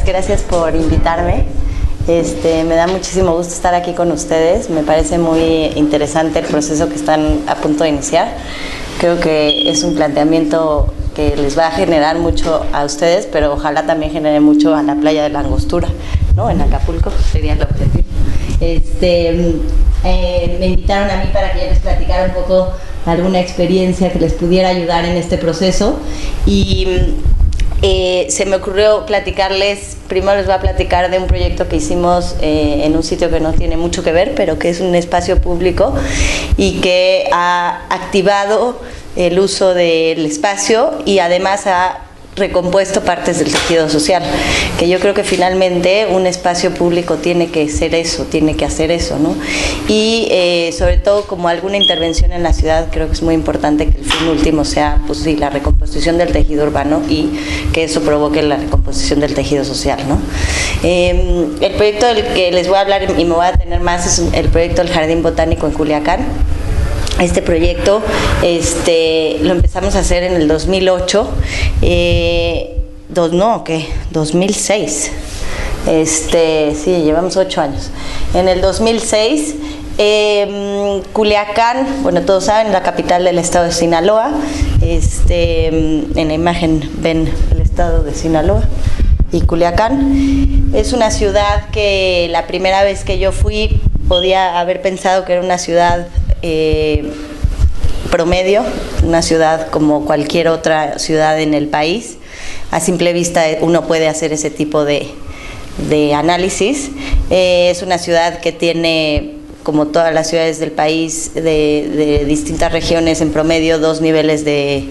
gracias por invitarme. Me da muchísimo gusto estar aquí con ustedes. Me parece muy interesante el proceso que están a punto de iniciar. Creo que es un planteamiento que les va a generar mucho a ustedes, pero ojalá también genere mucho a la playa de la Angostura, ¿no? En Acapulco sería el objetivo. Me invitaron a mí para que yo les platicara un poco alguna experiencia que les pudiera ayudar en este proceso y se me ocurrió platicarles, primero les voy a platicar de un proyecto que hicimos en un sitio que no tiene mucho que ver, pero que es un espacio público y que ha activado el uso del espacio y además ha recompuesto partes del tejido social, que yo creo que finalmente un espacio público tiene que ser eso, tiene que hacer eso, ¿no? Y sobre todo como alguna intervención en la ciudad, creo que es muy importante que el fin último sea, pues sí, la recomposición del tejido urbano y que eso provoque la recomposición del tejido social, ¿no? El proyecto del que les voy a hablar y me voy a tener más es el proyecto del Jardín Botánico en Culiacán. Este proyecto lo empezamos a hacer en el 2008, 2006. Sí, llevamos 8 años. En el 2006, Culiacán, bueno, todos saben, la capital del estado de Sinaloa. En la imagen ven el estado de Sinaloa y Culiacán. Es una ciudad que la primera vez que yo fui podía haber pensado que era una ciudad promedio, una ciudad como cualquier otra ciudad en el país. A simple vista uno puede hacer ese tipo de análisis. Es una ciudad que tiene, como todas las ciudades del país, de distintas regiones, en promedio dos niveles de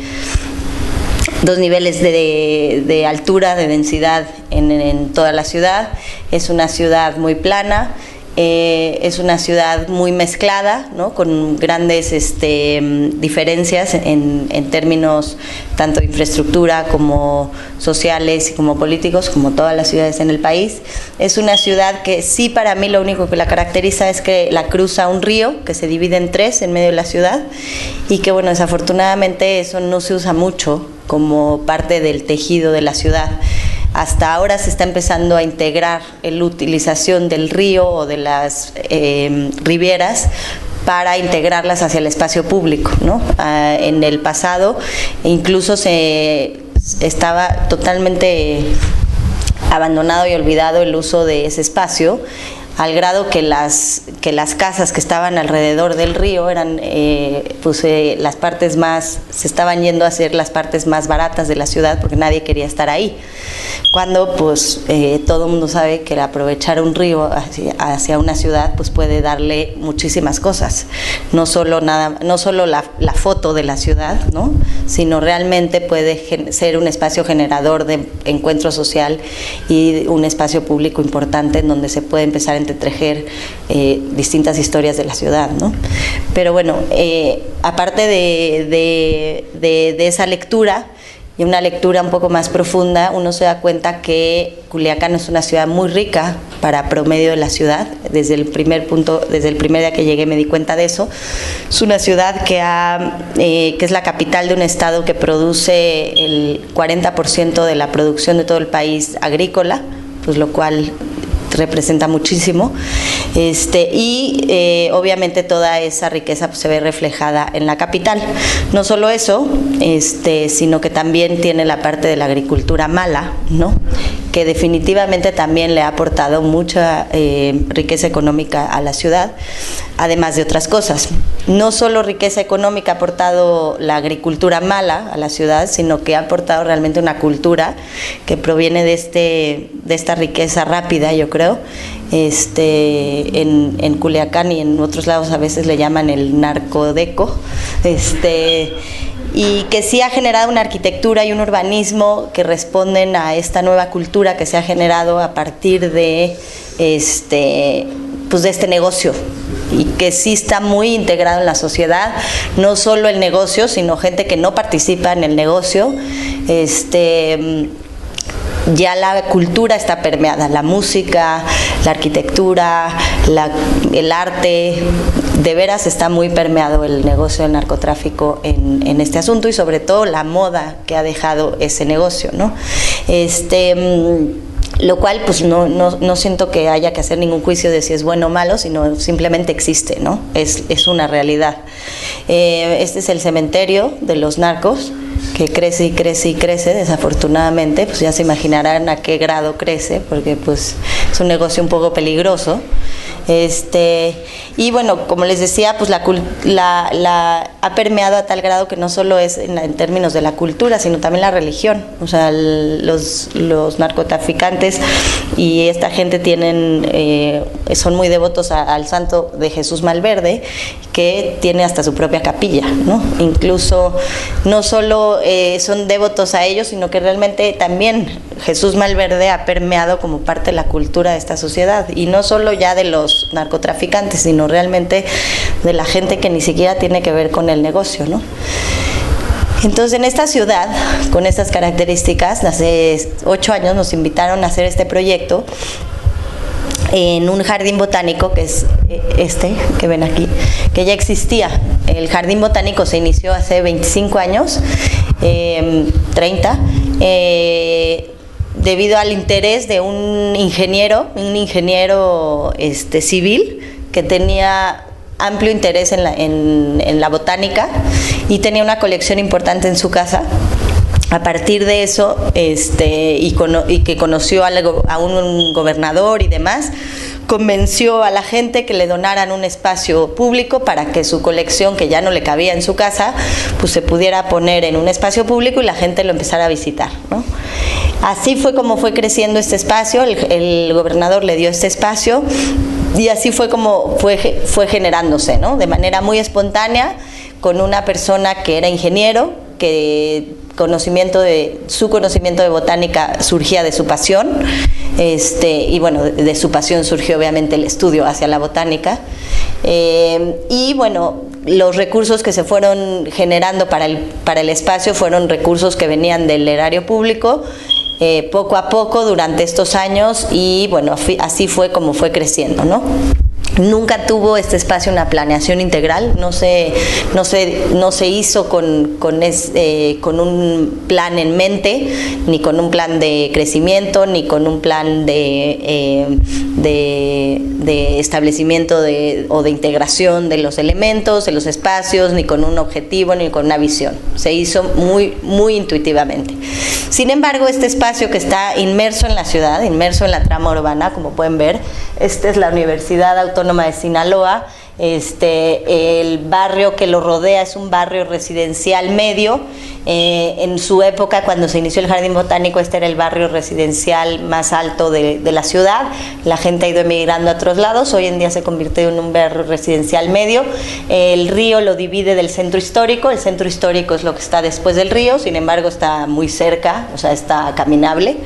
altura, de densidad en toda la ciudad. Es una ciudad muy plana. Es una ciudad muy mezclada, ¿no? Con grandes diferencias en términos tanto de infraestructura como sociales y como políticos, como todas las ciudades en el país. Es una ciudad que sí, para mí lo único que la caracteriza es que la cruza un río que se divide en tres en medio de la ciudad y que, bueno, desafortunadamente eso no se usa mucho como parte del tejido de la ciudad. Hasta ahora se está empezando a integrar la utilización del río o de las riberas para integrarlas hacia el espacio público, ¿no? En el pasado incluso se estaba totalmente abandonado y olvidado el uso de ese espacio, al grado que las casas que estaban alrededor del río eran las partes más, se estaban yendo a ser las partes más baratas de la ciudad porque nadie quería estar ahí. Cuando todo el mundo sabe que aprovechar un río hacia una ciudad pues puede darle muchísimas cosas, no solo la foto de la ciudad, ¿no? Sino realmente puede ser un espacio generador de encuentro social y un espacio público importante en donde se puede empezar a entretejer distintas historias de la ciudad, ¿no? Pero bueno, aparte de esa lectura y una lectura un poco más profunda, uno se da cuenta que Culiacán es una ciudad muy rica para promedio de la ciudad. Desde el primer día que llegué me di cuenta de eso. Es una ciudad que es la capital de un estado que produce el 40% de la producción de todo el país agrícola, pues lo cual representa muchísimo, obviamente toda esa riqueza pues se ve reflejada en la capital. No solo eso, sino que también tiene la parte de la agricultura mala, ¿no? Que definitivamente también le ha aportado mucha riqueza económica a la ciudad, además de otras cosas. No solo riqueza económica ha aportado la agricultura mala a la ciudad, sino que ha aportado realmente una cultura que proviene de esta riqueza rápida, yo creo. En Culiacán y en otros lados a veces le llaman el narcodeco, y que sí ha generado una arquitectura y un urbanismo que responden a esta nueva cultura que se ha generado a partir de este negocio, y que sí está muy integrado en la sociedad, no solo el negocio, sino gente que no participa en el negocio. Ya la cultura está permeada, la música, la arquitectura, el arte, de veras está muy permeado el negocio del narcotráfico en este asunto, y sobre todo la moda que ha dejado ese negocio, ¿no? lo cual pues no siento que haya que hacer ningún juicio de si es bueno o malo, sino simplemente existe, ¿no? Es una realidad. Este es el cementerio de los narcos, que crece y crece y crece, desafortunadamente, pues ya se imaginarán a qué grado crece, porque pues es un negocio un poco peligroso. Y bueno, como les decía, pues ha permeado a tal grado que no solo es en términos de la cultura, sino también la religión. O sea, los narcotraficantes y esta gente son muy devotos al santo de Jesús Malverde, que tiene hasta su propia capilla, ¿no? Incluso no solo son devotos a ellos, sino que realmente también Jesús Malverde ha permeado como parte de la cultura de esta sociedad, y no solo ya de los narcotraficantes, sino realmente de la gente que ni siquiera tiene que ver con el negocio, ¿no? Entonces, en esta ciudad, con estas características, hace 8 años nos invitaron a hacer este proyecto en un jardín botánico, que es este que ven aquí, que ya existía. El jardín botánico se inició hace 25 años, 30, debido al interés de un ingeniero civil, que tenía amplio interés en la botánica y tenía una colección importante en su casa. A partir de eso, y que conoció a un gobernador y demás, convenció a la gente que le donaran un espacio público para que su colección, que ya no le cabía en su casa, pues se pudiera poner en un espacio público y la gente lo empezara a visitar, ¿no? Así fue como fue creciendo este espacio. El gobernador le dio este espacio y así fue como fue generándose, ¿no? De manera muy espontánea, con una persona que era ingeniero, que su conocimiento de botánica surgía de su pasión, y bueno, de su pasión surgió obviamente el estudio hacia la botánica, y bueno, los recursos que se fueron generando para el espacio fueron recursos que venían del erario público, poco a poco durante estos años, y bueno, así fue como fue creciendo, ¿no? Nunca tuvo este espacio una planeación integral, no se hizo con un plan en mente, ni con un plan de crecimiento, ni con un plan de establecimiento o de integración de los elementos, de los espacios, ni con un objetivo, ni con una visión. Se hizo muy, muy intuitivamente. Sin embargo, este espacio que está inmerso en la ciudad, inmerso en la trama urbana, como pueden ver, esta es la Universidad Autónoma de Sinaloa. El barrio que lo rodea es un barrio residencial medio. En su época, cuando se inició el Jardín Botánico, este era el barrio residencial más alto de la ciudad. La gente ha ido emigrando a otros lados. Hoy en día se convirtió en un barrio residencial medio. El río lo divide del centro histórico. El centro histórico es lo que está después del río, sin embargo está muy cerca, o sea, está caminable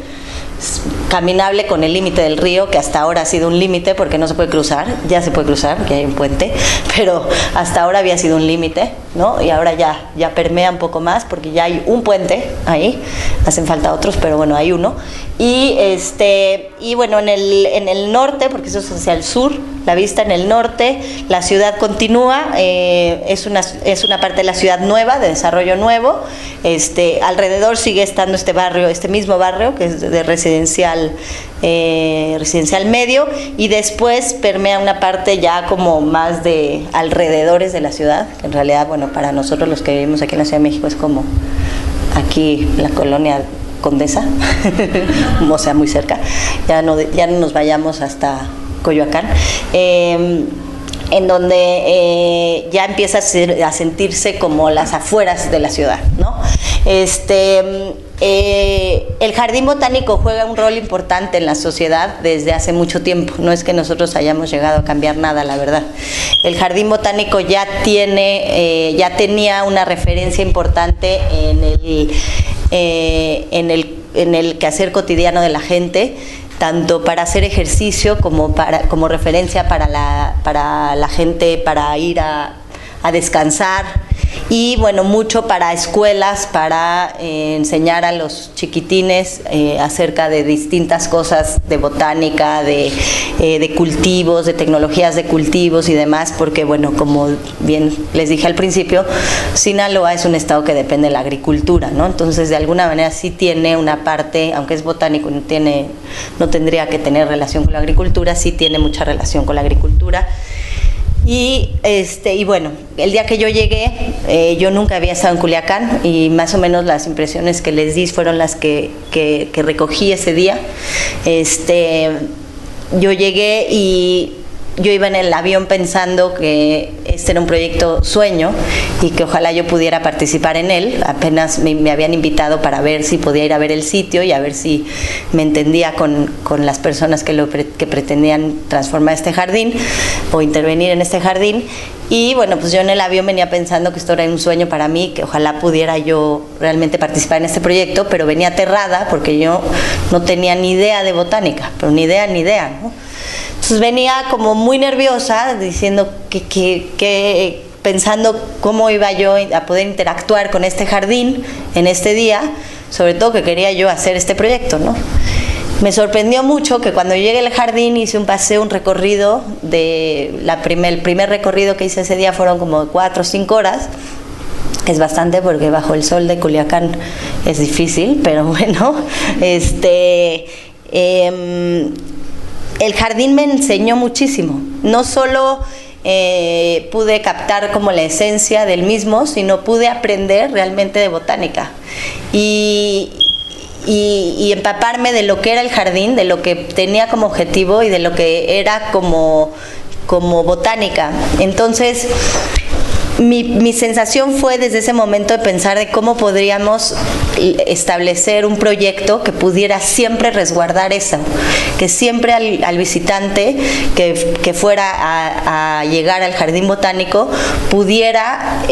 con el límite del río, que hasta ahora ha sido un límite porque no se puede cruzar. Ya se puede cruzar porque hay un puente, pero hasta ahora había sido un límite, ¿no? Y ahora ya permea un poco más porque ya hay un puente ahí. Hacen falta otros, pero bueno, hay uno. Y bueno, en el norte, porque eso es hacia el sur, la vista en el norte, la ciudad continúa, es una parte de la ciudad nueva, de desarrollo nuevo. Alrededor sigue estando este mismo barrio, que es de residencial medio, y después permea una parte ya como más de alrededores de la ciudad, que en realidad, bueno, para nosotros los que vivimos aquí en la Ciudad de México es como aquí la colonia Condesa, o sea, muy cerca. Ya no nos vayamos hasta Coyoacán, en donde ya empieza a sentirse como las afueras de la ciudad, ¿no? El Jardín Botánico juega un rol importante en la sociedad desde hace mucho tiempo. No es que nosotros hayamos llegado a cambiar nada, la verdad. El Jardín Botánico ya tenía una referencia importante en el quehacer cotidiano de la gente, tanto para hacer ejercicio como referencia para la gente, para ir a a descansar. Y bueno, mucho para escuelas, para enseñar a los chiquitines acerca de distintas cosas de botánica, de cultivos, de tecnologías de cultivos y demás, porque bueno, como bien les dije al principio, Sinaloa es un estado que depende de la agricultura, ¿no? Entonces de alguna manera sí tiene una parte, aunque es botánico, no tendría que tener relación con la agricultura, sí tiene mucha relación con la agricultura. Y bueno, el día que yo llegué, yo nunca había estado en Culiacán y más o menos las impresiones que les di fueron las que recogí ese día. Yo llegué y yo iba en el avión pensando que este era un proyecto sueño y que ojalá yo pudiera participar en él. Apenas me habían invitado para ver si podía ir a ver el sitio y a ver si me entendía con las personas que pretendían transformar este jardín o intervenir en este jardín. Y bueno, pues yo en el avión venía pensando que esto era un sueño para mí, que ojalá pudiera yo realmente participar en este proyecto, pero venía aterrada porque yo no tenía ni idea de botánica, pero ni idea, ¿no? Entonces venía como muy nerviosa, diciendo pensando cómo iba yo a poder interactuar con este jardín en este día, sobre todo que quería yo hacer este proyecto, ¿no? Me sorprendió mucho que cuando llegué al jardín hice un paseo, un recorrido, el primer recorrido que hice ese día fueron como 4 o 5 horas. Es bastante porque bajo el sol de Culiacán es difícil, pero bueno, el jardín me enseñó muchísimo. No solo pude captar como la esencia del mismo, sino pude aprender realmente de botánica y empaparme de lo que era el jardín, de lo que tenía como objetivo y de lo que era como botánica. Entonces, mi sensación fue desde ese momento de pensar de cómo podríamos establecer un proyecto que pudiera siempre resguardar eso, que siempre al visitante que fuera a llegar al jardín botánico pudiera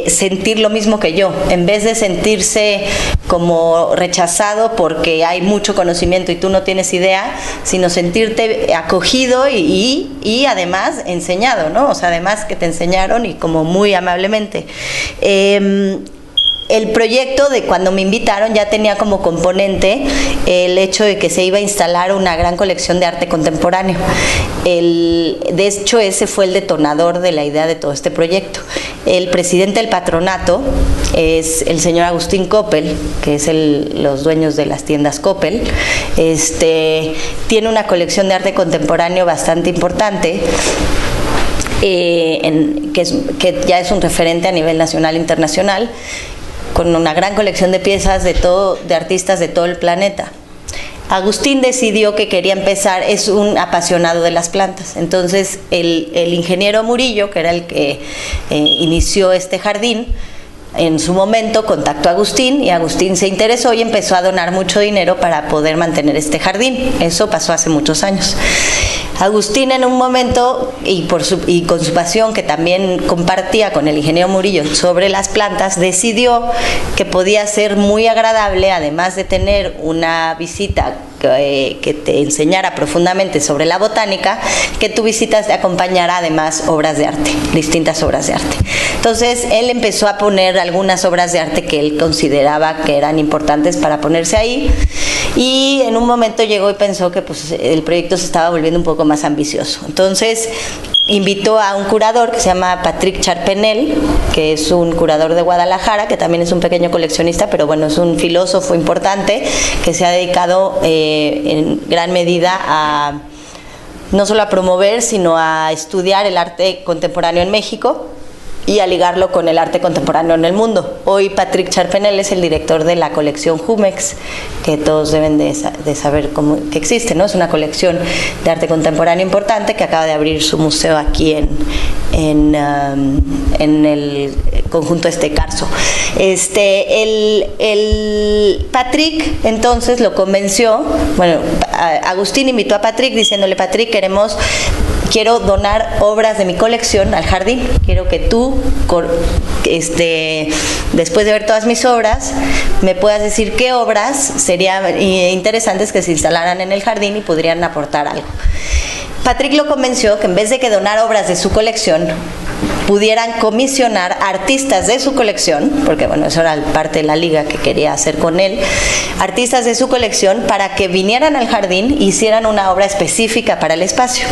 sentir lo mismo que yo, en vez de sentirse como rechazado porque hay mucho conocimiento y tú no tienes idea, sino sentirte acogido y además enseñado, ¿no? O sea, además que te enseñaron y como muy amablemente. El proyecto de cuando me invitaron ya tenía como componente el hecho de que se iba a instalar una gran colección de arte contemporáneo. De hecho, ese fue el detonador de la idea de todo este proyecto. El presidente del patronato es el señor Agustín Coppel, que es los dueños de las tiendas Coppel. Tiene una colección de arte contemporáneo bastante importante. Que ya es un referente a nivel nacional e internacional, con una gran colección de piezas de artistas de todo el planeta. Agustín decidió que quería empezar, es un apasionado de las plantas, entonces el ingeniero Murillo, que era el que inició este jardín, en su momento contactó a Agustín y Agustín se interesó y empezó a donar mucho dinero para poder mantener este jardín. Eso pasó hace muchos años. Agustín en un momento, y con su pasión que también compartía con el ingeniero Murillo sobre las plantas, decidió que podía ser muy agradable, además de tener una visita que te enseñara profundamente sobre la botánica, que tu visita te acompañara además obras de arte, distintas obras de arte. Entonces él empezó a poner algunas obras de arte que él consideraba que eran importantes para ponerse ahí, y en un momento llegó y pensó que pues, el proyecto se estaba volviendo un poco más ambicioso. Entonces invitó a un curador que se llama Patrick Charpenel, que es un curador de Guadalajara, que también es un pequeño coleccionista, pero bueno, es un filósofo importante que se ha dedicado en gran medida no solo a promover, sino a estudiar el arte contemporáneo en México y a ligarlo con el arte contemporáneo en el mundo. Hoy Patrick Charpenel es el director de la colección Jumex, que todos deben de saber que existe, ¿no? Es una colección de arte contemporáneo importante que acaba de abrir su museo aquí en el conjunto Carso. El Patrick entonces lo convenció, bueno, Agustín invitó a Patrick diciéndole: Patrick, quiero donar obras de mi colección al jardín, quiero que tú, después de ver todas mis obras, me puedas decir qué obras serían interesantes que se instalaran en el jardín y podrían aportar algo. Patrick lo convenció que en vez de que donar obras de su colección, pudieran comisionar artistas de su colección, porque bueno, eso era parte de la liga que quería hacer con él, artistas de su colección para que vinieran al jardín e hicieran una obra específica para el espacio.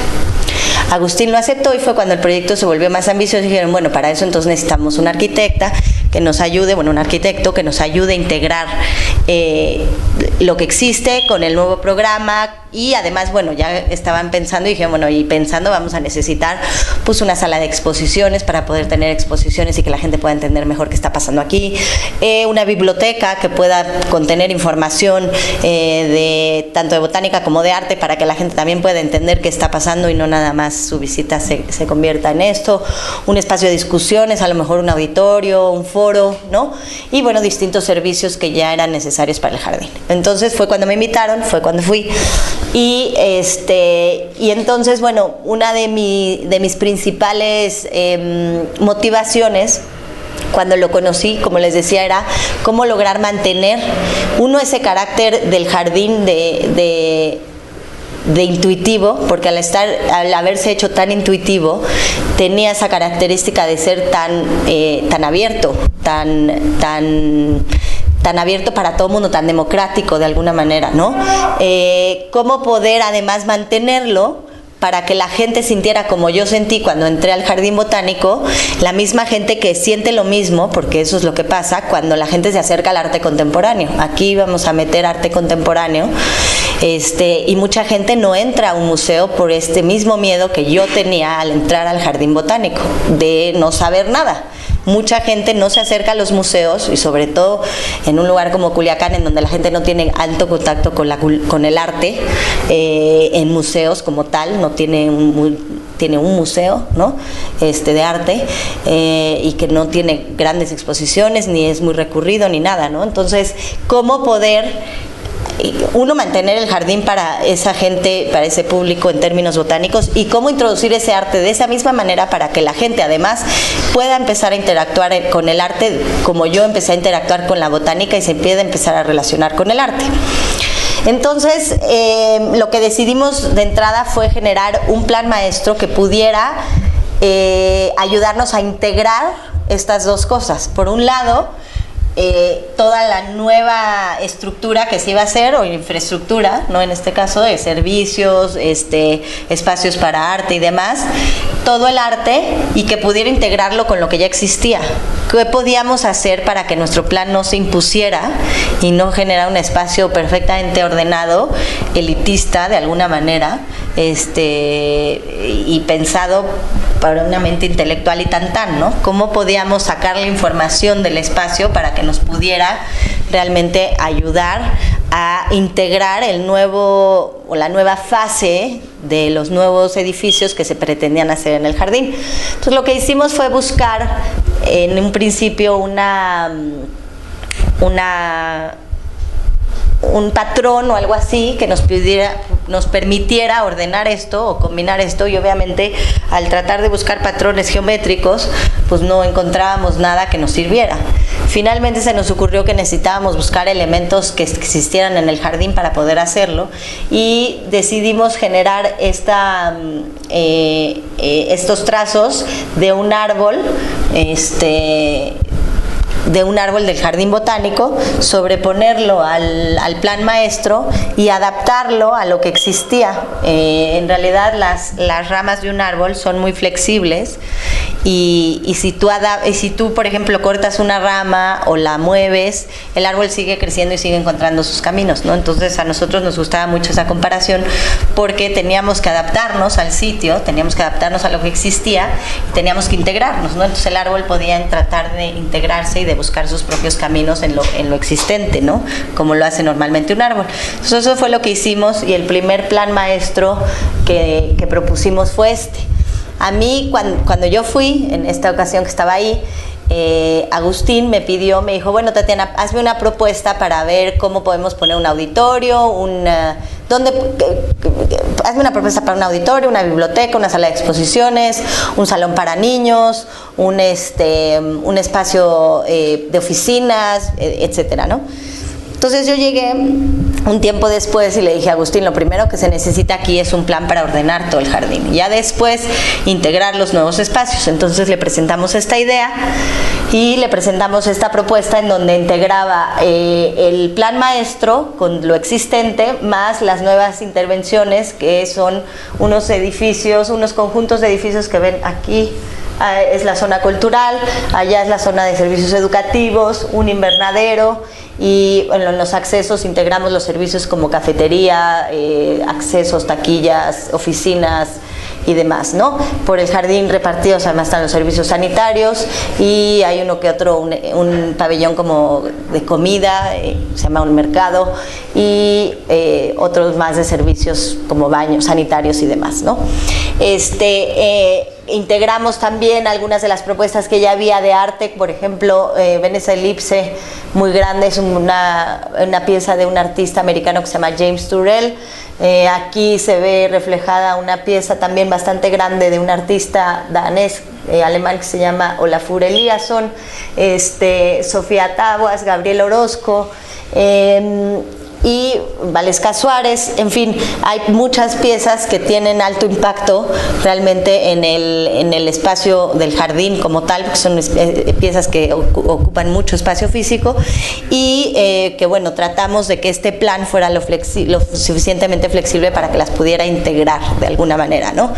Agustín lo aceptó y fue cuando el proyecto se volvió más ambicioso y dijeron, bueno, para eso entonces necesitamos una arquitecta que nos ayude, bueno, un arquitecto que nos ayude a integrar lo que existe con el nuevo programa, y además, bueno, ya estaban pensando y dijeron, bueno, y pensando vamos a necesitar pues una sala de exposiciones para poder tener exposiciones y que la gente pueda entender mejor qué está pasando aquí, una biblioteca que pueda contener información tanto de botánica como de arte para que la gente también pueda entender qué está pasando y no nada más su visita se convierta en esto, un espacio de discusiones, a lo mejor un auditorio, un foro, ¿no? Y bueno, distintos servicios que ya eran necesarios para el jardín. Entonces fue cuando me invitaron, fue cuando fui. Y entonces, bueno, una de mis principales motivaciones cuando lo conocí, como les decía, era cómo lograr mantener ese carácter del jardín de intuitivo, porque al haberse hecho tan intuitivo, tenía esa característica de ser tan abierto, tan abierto para todo el mundo, tan democrático de alguna manera, ¿no? Cómo poder además mantenerlo para que la gente sintiera como yo sentí cuando entré al Jardín Botánico, la misma gente que siente lo mismo, porque eso es lo que pasa cuando la gente se acerca al arte contemporáneo. Aquí vamos a meter arte contemporáneo, y mucha gente no entra a un museo por este mismo miedo que yo tenía al entrar al Jardín Botánico, de no saber nada. Mucha gente no se acerca a los museos, y sobre todo en un lugar como Culiacán, en donde la gente no tiene alto contacto con el arte, en museos como tal, no tiene tiene un museo, ¿no? De arte, y que no tiene grandes exposiciones, ni es muy recurrido, ni nada, ¿no? Entonces, ¿cómo poder mantener el jardín para esa gente, para ese público en términos botánicos, y cómo introducir ese arte de esa misma manera para que la gente además pueda empezar a interactuar con el arte como yo empecé a interactuar con la botánica y se pueda empezar a relacionar con el arte? Entonces, lo que decidimos de entrada fue generar un plan maestro que pudiera ayudarnos a integrar estas dos cosas. Por un lado, toda la nueva estructura que se iba a hacer, o infraestructura, ¿no? En este caso de servicios, espacios para arte y demás, todo el arte, y que pudiera integrarlo con lo que ya existía. ¿Qué podíamos hacer para que nuestro plan no se impusiera y no generara un espacio perfectamente ordenado, elitista de alguna manera, y pensado para una mente intelectual y tan, ¿no? ¿Cómo podíamos sacar la información del espacio para que nos pudiera realmente ayudar a integrar la nueva fase de los nuevos edificios que se pretendían hacer en el jardín? Entonces, lo que hicimos fue buscar en un principio un patrón o algo así que nos permitiera ordenar esto o combinar esto, y obviamente al tratar de buscar patrones geométricos pues no encontrábamos nada que nos sirviera. Finalmente se nos ocurrió que necesitábamos buscar elementos que existieran en el jardín para poder hacerlo, y decidimos generar estos trazos de un árbol del Jardín Botánico, sobreponerlo al plan maestro y adaptarlo a lo que existía. En realidad las ramas de un árbol son muy flexibles, y si tú, por ejemplo, cortas una rama o la mueves, el árbol sigue creciendo y sigue encontrando sus caminos, ¿no? Entonces a nosotros nos gustaba mucho esa comparación, porque teníamos que adaptarnos al sitio, teníamos que adaptarnos a lo que existía, teníamos que integrarnos, ¿no? Entonces el árbol podía tratar de integrarse y de buscar sus propios caminos en lo existente, ¿no? Como lo hace normalmente un árbol. Entonces eso fue lo que hicimos, y el primer plan maestro que propusimos fue este. A mí, cuando yo fui, en esta ocasión que estaba ahí, Agustín me dijo, bueno, Tatiana, hazme una propuesta para ver cómo podemos poner un auditorio, hazme una propuesta para un auditorio, una biblioteca, una sala de exposiciones, un salón para niños, un espacio de oficinas, etcétera, ¿no? Entonces yo llegué un tiempo después y le dije a Agustín, lo primero que se necesita aquí es un plan para ordenar todo el jardín. Ya después integrar los nuevos espacios. Entonces le presentamos esta idea y le presentamos esta propuesta en donde integraba el plan maestro con lo existente más las nuevas intervenciones, que son unos edificios, unos conjuntos de edificios que ven aquí. Es la zona cultural, allá es la zona de servicios educativos, un invernadero, y en los accesos integramos los servicios como cafetería, accesos, taquillas, oficinas y demás, ¿no? Por el jardín repartidos además están los servicios sanitarios y hay uno que otro, un pabellón como de comida, se llama un mercado, y otros más de servicios como baños sanitarios y demás, ¿no? Integramos también algunas de las propuestas que ya había de arte, por ejemplo, ven esa elipse muy grande, es una pieza de un artista americano que se llama James Turrell. Aquí se ve reflejada una pieza también bastante grande de un artista danés, alemán, que se llama Olafur Eliasson, Sofía Taboas, Gabriel Orozco, y Valesca Suárez. En fin, hay muchas piezas que tienen alto impacto realmente en el espacio del jardín como tal, porque son piezas que ocupan mucho espacio físico, y que bueno, tratamos de que este plan fuera lo suficientemente flexible para que las pudiera integrar de alguna manera, ¿no?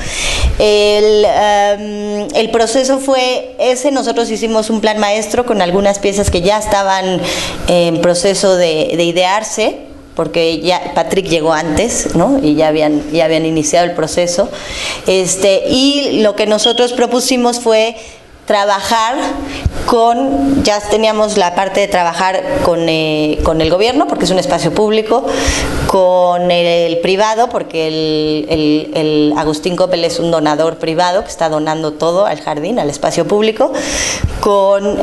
El proceso fue ese. Nosotros hicimos un plan maestro con algunas piezas que ya estaban en proceso de idearse, porque ya Patrick llegó antes, ¿no? Y ya habían iniciado el proceso. Y lo que nosotros propusimos fue trabajar ya teníamos la parte de trabajar con el gobierno, porque es un espacio público, con el privado, porque el Agustín Coppel es un donador privado que está donando todo al jardín, al espacio público, con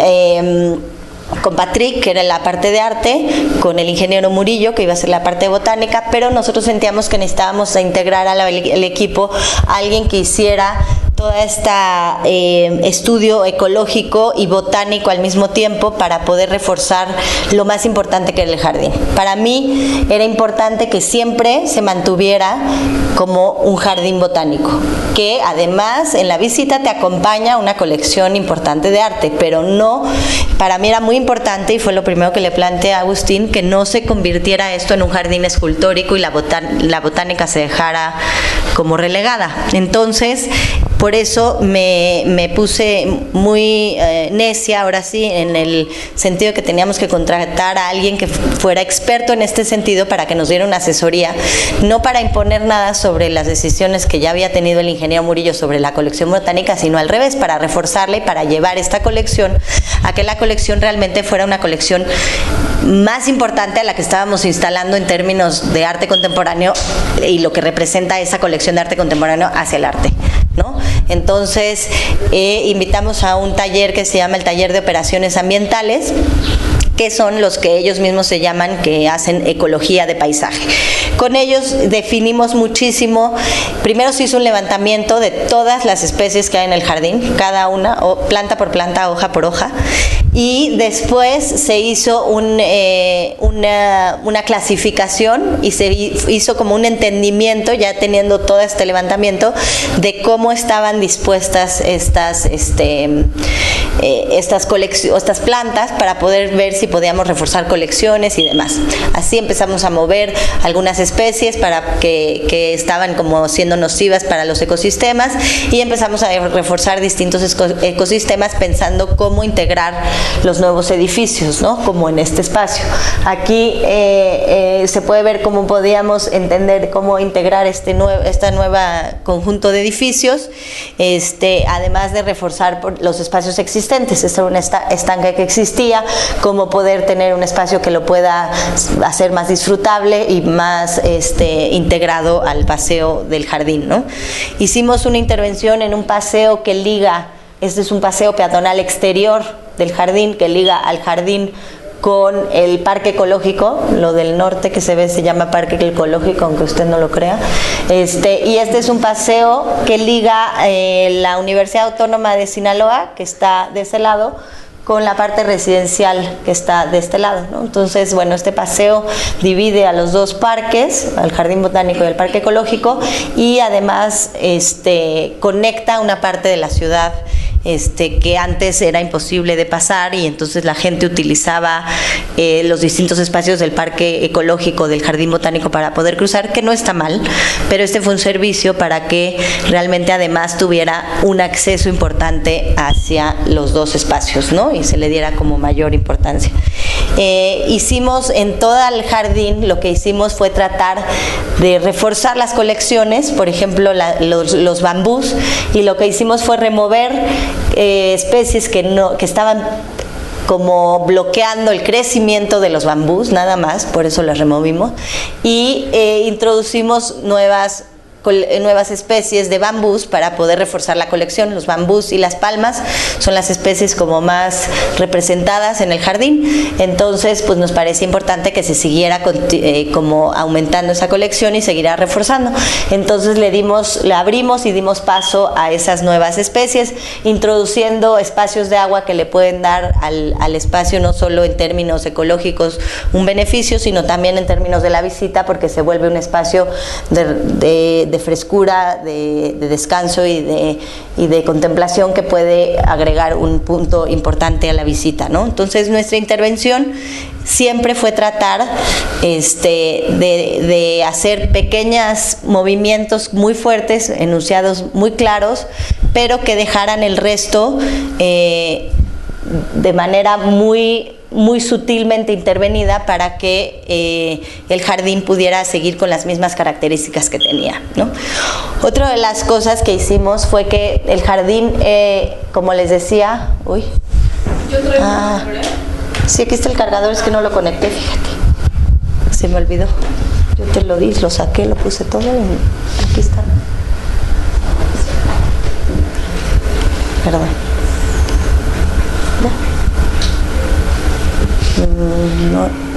Patrick, que era la parte de arte, con el ingeniero Murillo, que iba a ser la parte de botánica, pero nosotros sentíamos que necesitábamos integrar al equipo a alguien que hiciera toda esta estudio ecológico y botánico al mismo tiempo, para poder reforzar lo más importante que era el jardín. Para mí era importante que siempre se mantuviera como un jardín botánico, que además en la visita te acompaña una colección importante de arte, pero no, para mí era muy importante, y fue lo primero que le planteé a Agustín, que no se convirtiera esto en un jardín escultórico y la botánica se dejara como relegada. Entonces, por eso me puse muy necia, ahora sí, en el sentido de que teníamos que contratar a alguien que fuera experto en este sentido para que nos diera una asesoría, no para imponer nada sobre las decisiones que ya había tenido el ingeniero Murillo sobre la colección botánica, sino al revés, para reforzarla y para llevar esta colección a que la colección realmente fuera una colección más importante a la que estábamos instalando en términos de arte contemporáneo y lo que representa esa colección de arte contemporáneo hacia el arte, ¿no? Entonces invitamos a un taller que se llama el Taller de Operaciones Ambientales, que son los que ellos mismos se llaman, que hacen ecología de paisaje. Con ellos definimos muchísimo. Primero se hizo un levantamiento de todas las especies que hay en el jardín, cada una, planta por planta, hoja por hoja, y después se hizo una clasificación y se hizo como un entendimiento, ya teniendo todo este levantamiento, de cómo estaban dispuestas estas plantas, para poder ver si podíamos reforzar colecciones y demás. Así empezamos a mover algunas especies que estaban como siendo nocivas para los ecosistemas, y empezamos a reforzar distintos ecosistemas pensando cómo integrar los nuevos edificios, ¿no? Como en este espacio. Aquí se puede ver cómo podíamos entender cómo integrar esta nueva conjunto de edificios, además de reforzar los espacios existentes. Esta era una estanque que existía, cómo poder tener un espacio que lo pueda hacer más disfrutable y más integrado al paseo del jardín, ¿no? Hicimos una intervención en un paseo que liga, este es un paseo peatonal exterior del jardín, que liga al jardín con el parque ecológico, lo del norte que se ve se llama parque ecológico, aunque usted no lo crea, y este es un paseo que liga la Universidad Autónoma de Sinaloa, que está de ese lado, con la parte residencial que está de este lado, ¿no? Entonces, bueno, este paseo divide a los dos parques, al Jardín Botánico y al Parque Ecológico, y además conecta una parte de la ciudad que antes era imposible de pasar, y entonces la gente utilizaba los distintos espacios del Parque Ecológico, del Jardín Botánico para poder cruzar, que no está mal, pero este fue un servicio para que realmente además tuviera un acceso importante hacia los dos espacios, ¿no? Y se le diera como mayor importancia. Hicimos en todo el jardín, lo que hicimos fue tratar de reforzar las colecciones, por ejemplo los bambús, y lo que hicimos fue remover especies que estaban como bloqueando el crecimiento de los bambús, nada más, por eso las removimos, y introducimos nuevas especies de bambús para poder reforzar la colección. Los bambús y las palmas son las especies como más representadas en el jardín, entonces pues nos parece importante que se siguiera como aumentando esa colección y seguirá reforzando. Entonces le abrimos y dimos paso a esas nuevas especies, introduciendo espacios de agua que le pueden dar al espacio, no solo en términos ecológicos un beneficio, sino también en términos de la visita, porque se vuelve un espacio de frescura, de descanso y de contemplación, que puede agregar un punto importante a la visita, ¿no? Entonces nuestra intervención siempre fue tratar de hacer pequeños movimientos muy fuertes, enunciados muy claros, pero que dejaran el resto de manera muy sutilmente intervenida para que el jardín pudiera seguir con las mismas características que tenía, ¿no? Otra de las cosas que hicimos fue que el jardín, como les decía, sí, aquí está el cargador, es que no lo conecté, fíjate, se me olvidó, yo te lo di, lo saqué, lo puse todo y aquí está. Perdón.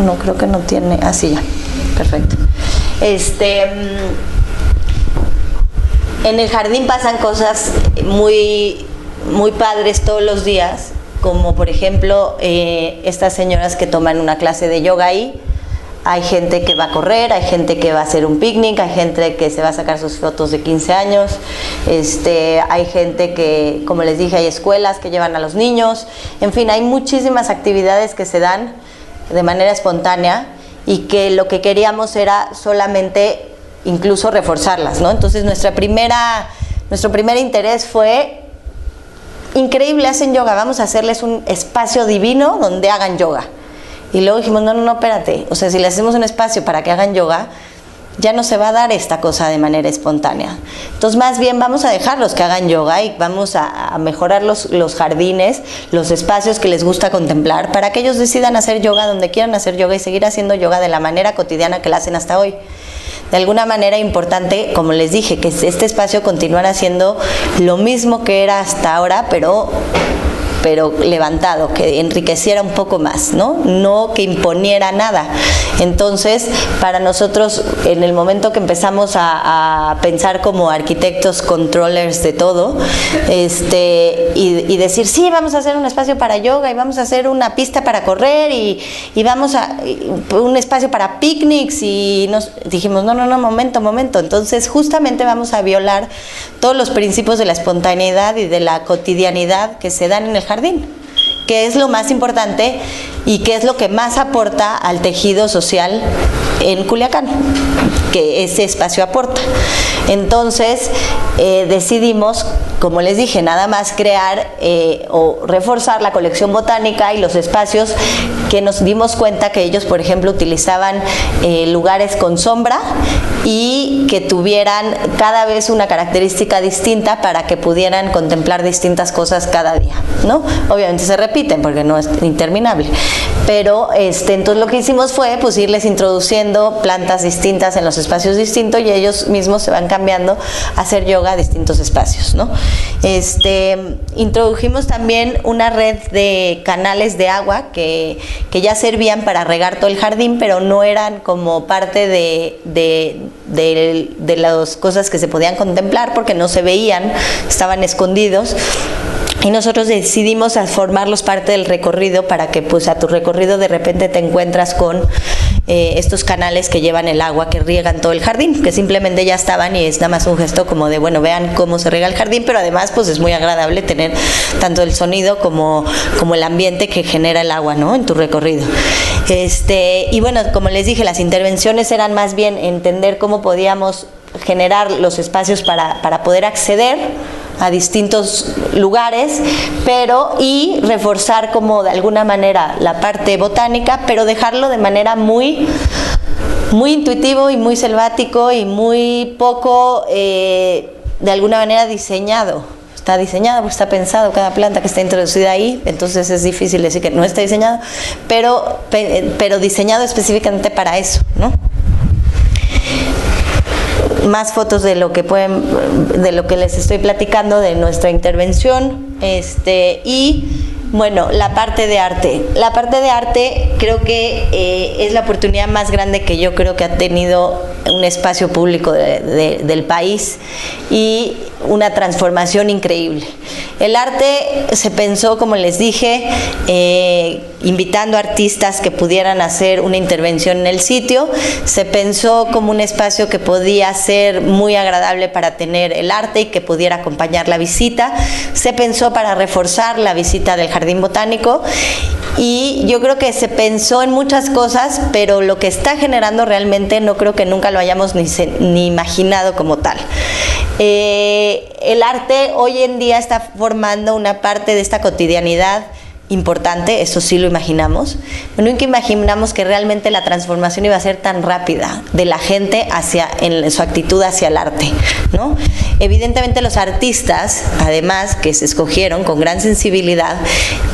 No creo que no tiene, sí, ya, perfecto. En el jardín pasan cosas muy padres todos los días, como por ejemplo estas señoras que toman una clase de yoga ahí. Hay gente que va a correr, hay gente que va a hacer un picnic, hay gente que se va a sacar sus fotos de 15 años, hay gente que, como les dije, hay escuelas que llevan a los niños, en fin, hay muchísimas actividades que se dan de manera espontánea y que lo que queríamos era solamente incluso reforzarlas, ¿no? Entonces nuestro primer interés fue: increíble, hacen yoga, vamos a hacerles un espacio divino donde hagan yoga. Y luego dijimos, no, espérate, o sea, si le hacemos un espacio para que hagan yoga, ya no se va a dar esta cosa de manera espontánea. Entonces, más bien vamos a dejarlos que hagan yoga y vamos a mejorar los jardines, los espacios que les gusta contemplar, para que ellos decidan hacer yoga donde quieran hacer yoga y seguir haciendo yoga de la manera cotidiana que la hacen hasta hoy. De alguna manera importante, como les dije, que este espacio continuara siendo lo mismo que era hasta ahora, pero levantado, que enriqueciera un poco más, no que imponiera nada. Entonces, para nosotros, en el momento que empezamos a pensar como arquitectos controllers de todo, y decir, sí, vamos a hacer un espacio para yoga, y vamos a hacer una pista para correr, y vamos a un espacio para picnics, y nos dijimos, no, momento, entonces justamente vamos a violar todos los principios de la espontaneidad y de la cotidianidad que se dan en el jardín, que es lo más importante y que es lo que más aporta al tejido social en Culiacán, que ese espacio aporta. Entonces decidimos, como les dije, nada más crear o reforzar la colección botánica y los espacios que nos dimos cuenta que ellos, por ejemplo, utilizaban lugares con sombra y que tuvieran cada vez una característica distinta para que pudieran contemplar distintas cosas cada día, ¿no? Obviamente se repiten porque no es interminable, pero entonces lo que hicimos fue pues irles introduciendo plantas distintas en los espacios distintos y ellos mismos se van cambiando a hacer yoga a distintos espacios, ¿no? Introdujimos también una red de canales de agua que ya servían para regar todo el jardín, pero no eran como parte de las cosas que se podían contemplar porque no se veían, estaban escondidos. Y nosotros decidimos formarlos parte del recorrido para que pues a tu recorrido de repente te encuentras con estos canales que llevan el agua, que riegan todo el jardín, que simplemente ya estaban y es nada más un gesto como de, bueno, vean cómo se riega el jardín, pero además pues es muy agradable tener tanto el sonido como el ambiente que genera el agua, ¿no?, en tu recorrido. Y bueno, como les dije, las intervenciones eran más bien entender cómo podíamos generar los espacios para poder acceder a distintos lugares, y reforzar como de alguna manera la parte botánica, pero dejarlo de manera muy intuitivo y muy selvático y muy poco de alguna manera diseñado. Está diseñado, porque está pensado cada planta que está introducida ahí, entonces es difícil decir que no está diseñado, pero diseñado específicamente para eso, ¿no? Más fotos de lo que les estoy platicando de nuestra intervención, y bueno, la parte de arte. La parte de arte creo que es la oportunidad más grande que yo creo que ha tenido un espacio público del país, y una transformación increíble. El arte se pensó, como les dije, invitando a artistas que pudieran hacer una intervención en el sitio. Se pensó como un espacio que podía ser muy agradable para tener el arte y que pudiera acompañar la visita. Se pensó para reforzar la visita del Jardín Botánico, y yo creo que se pensó en muchas cosas, pero lo que está generando realmente no creo que nunca lo hayamos ni imaginado como tal. El arte hoy en día está formando una parte de esta cotidianidad importante, eso sí lo imaginamos, pero nunca imaginamos que realmente la transformación iba a ser tan rápida de la gente en su actitud hacia el arte, ¿no? Evidentemente los artistas, además, que se escogieron con gran sensibilidad,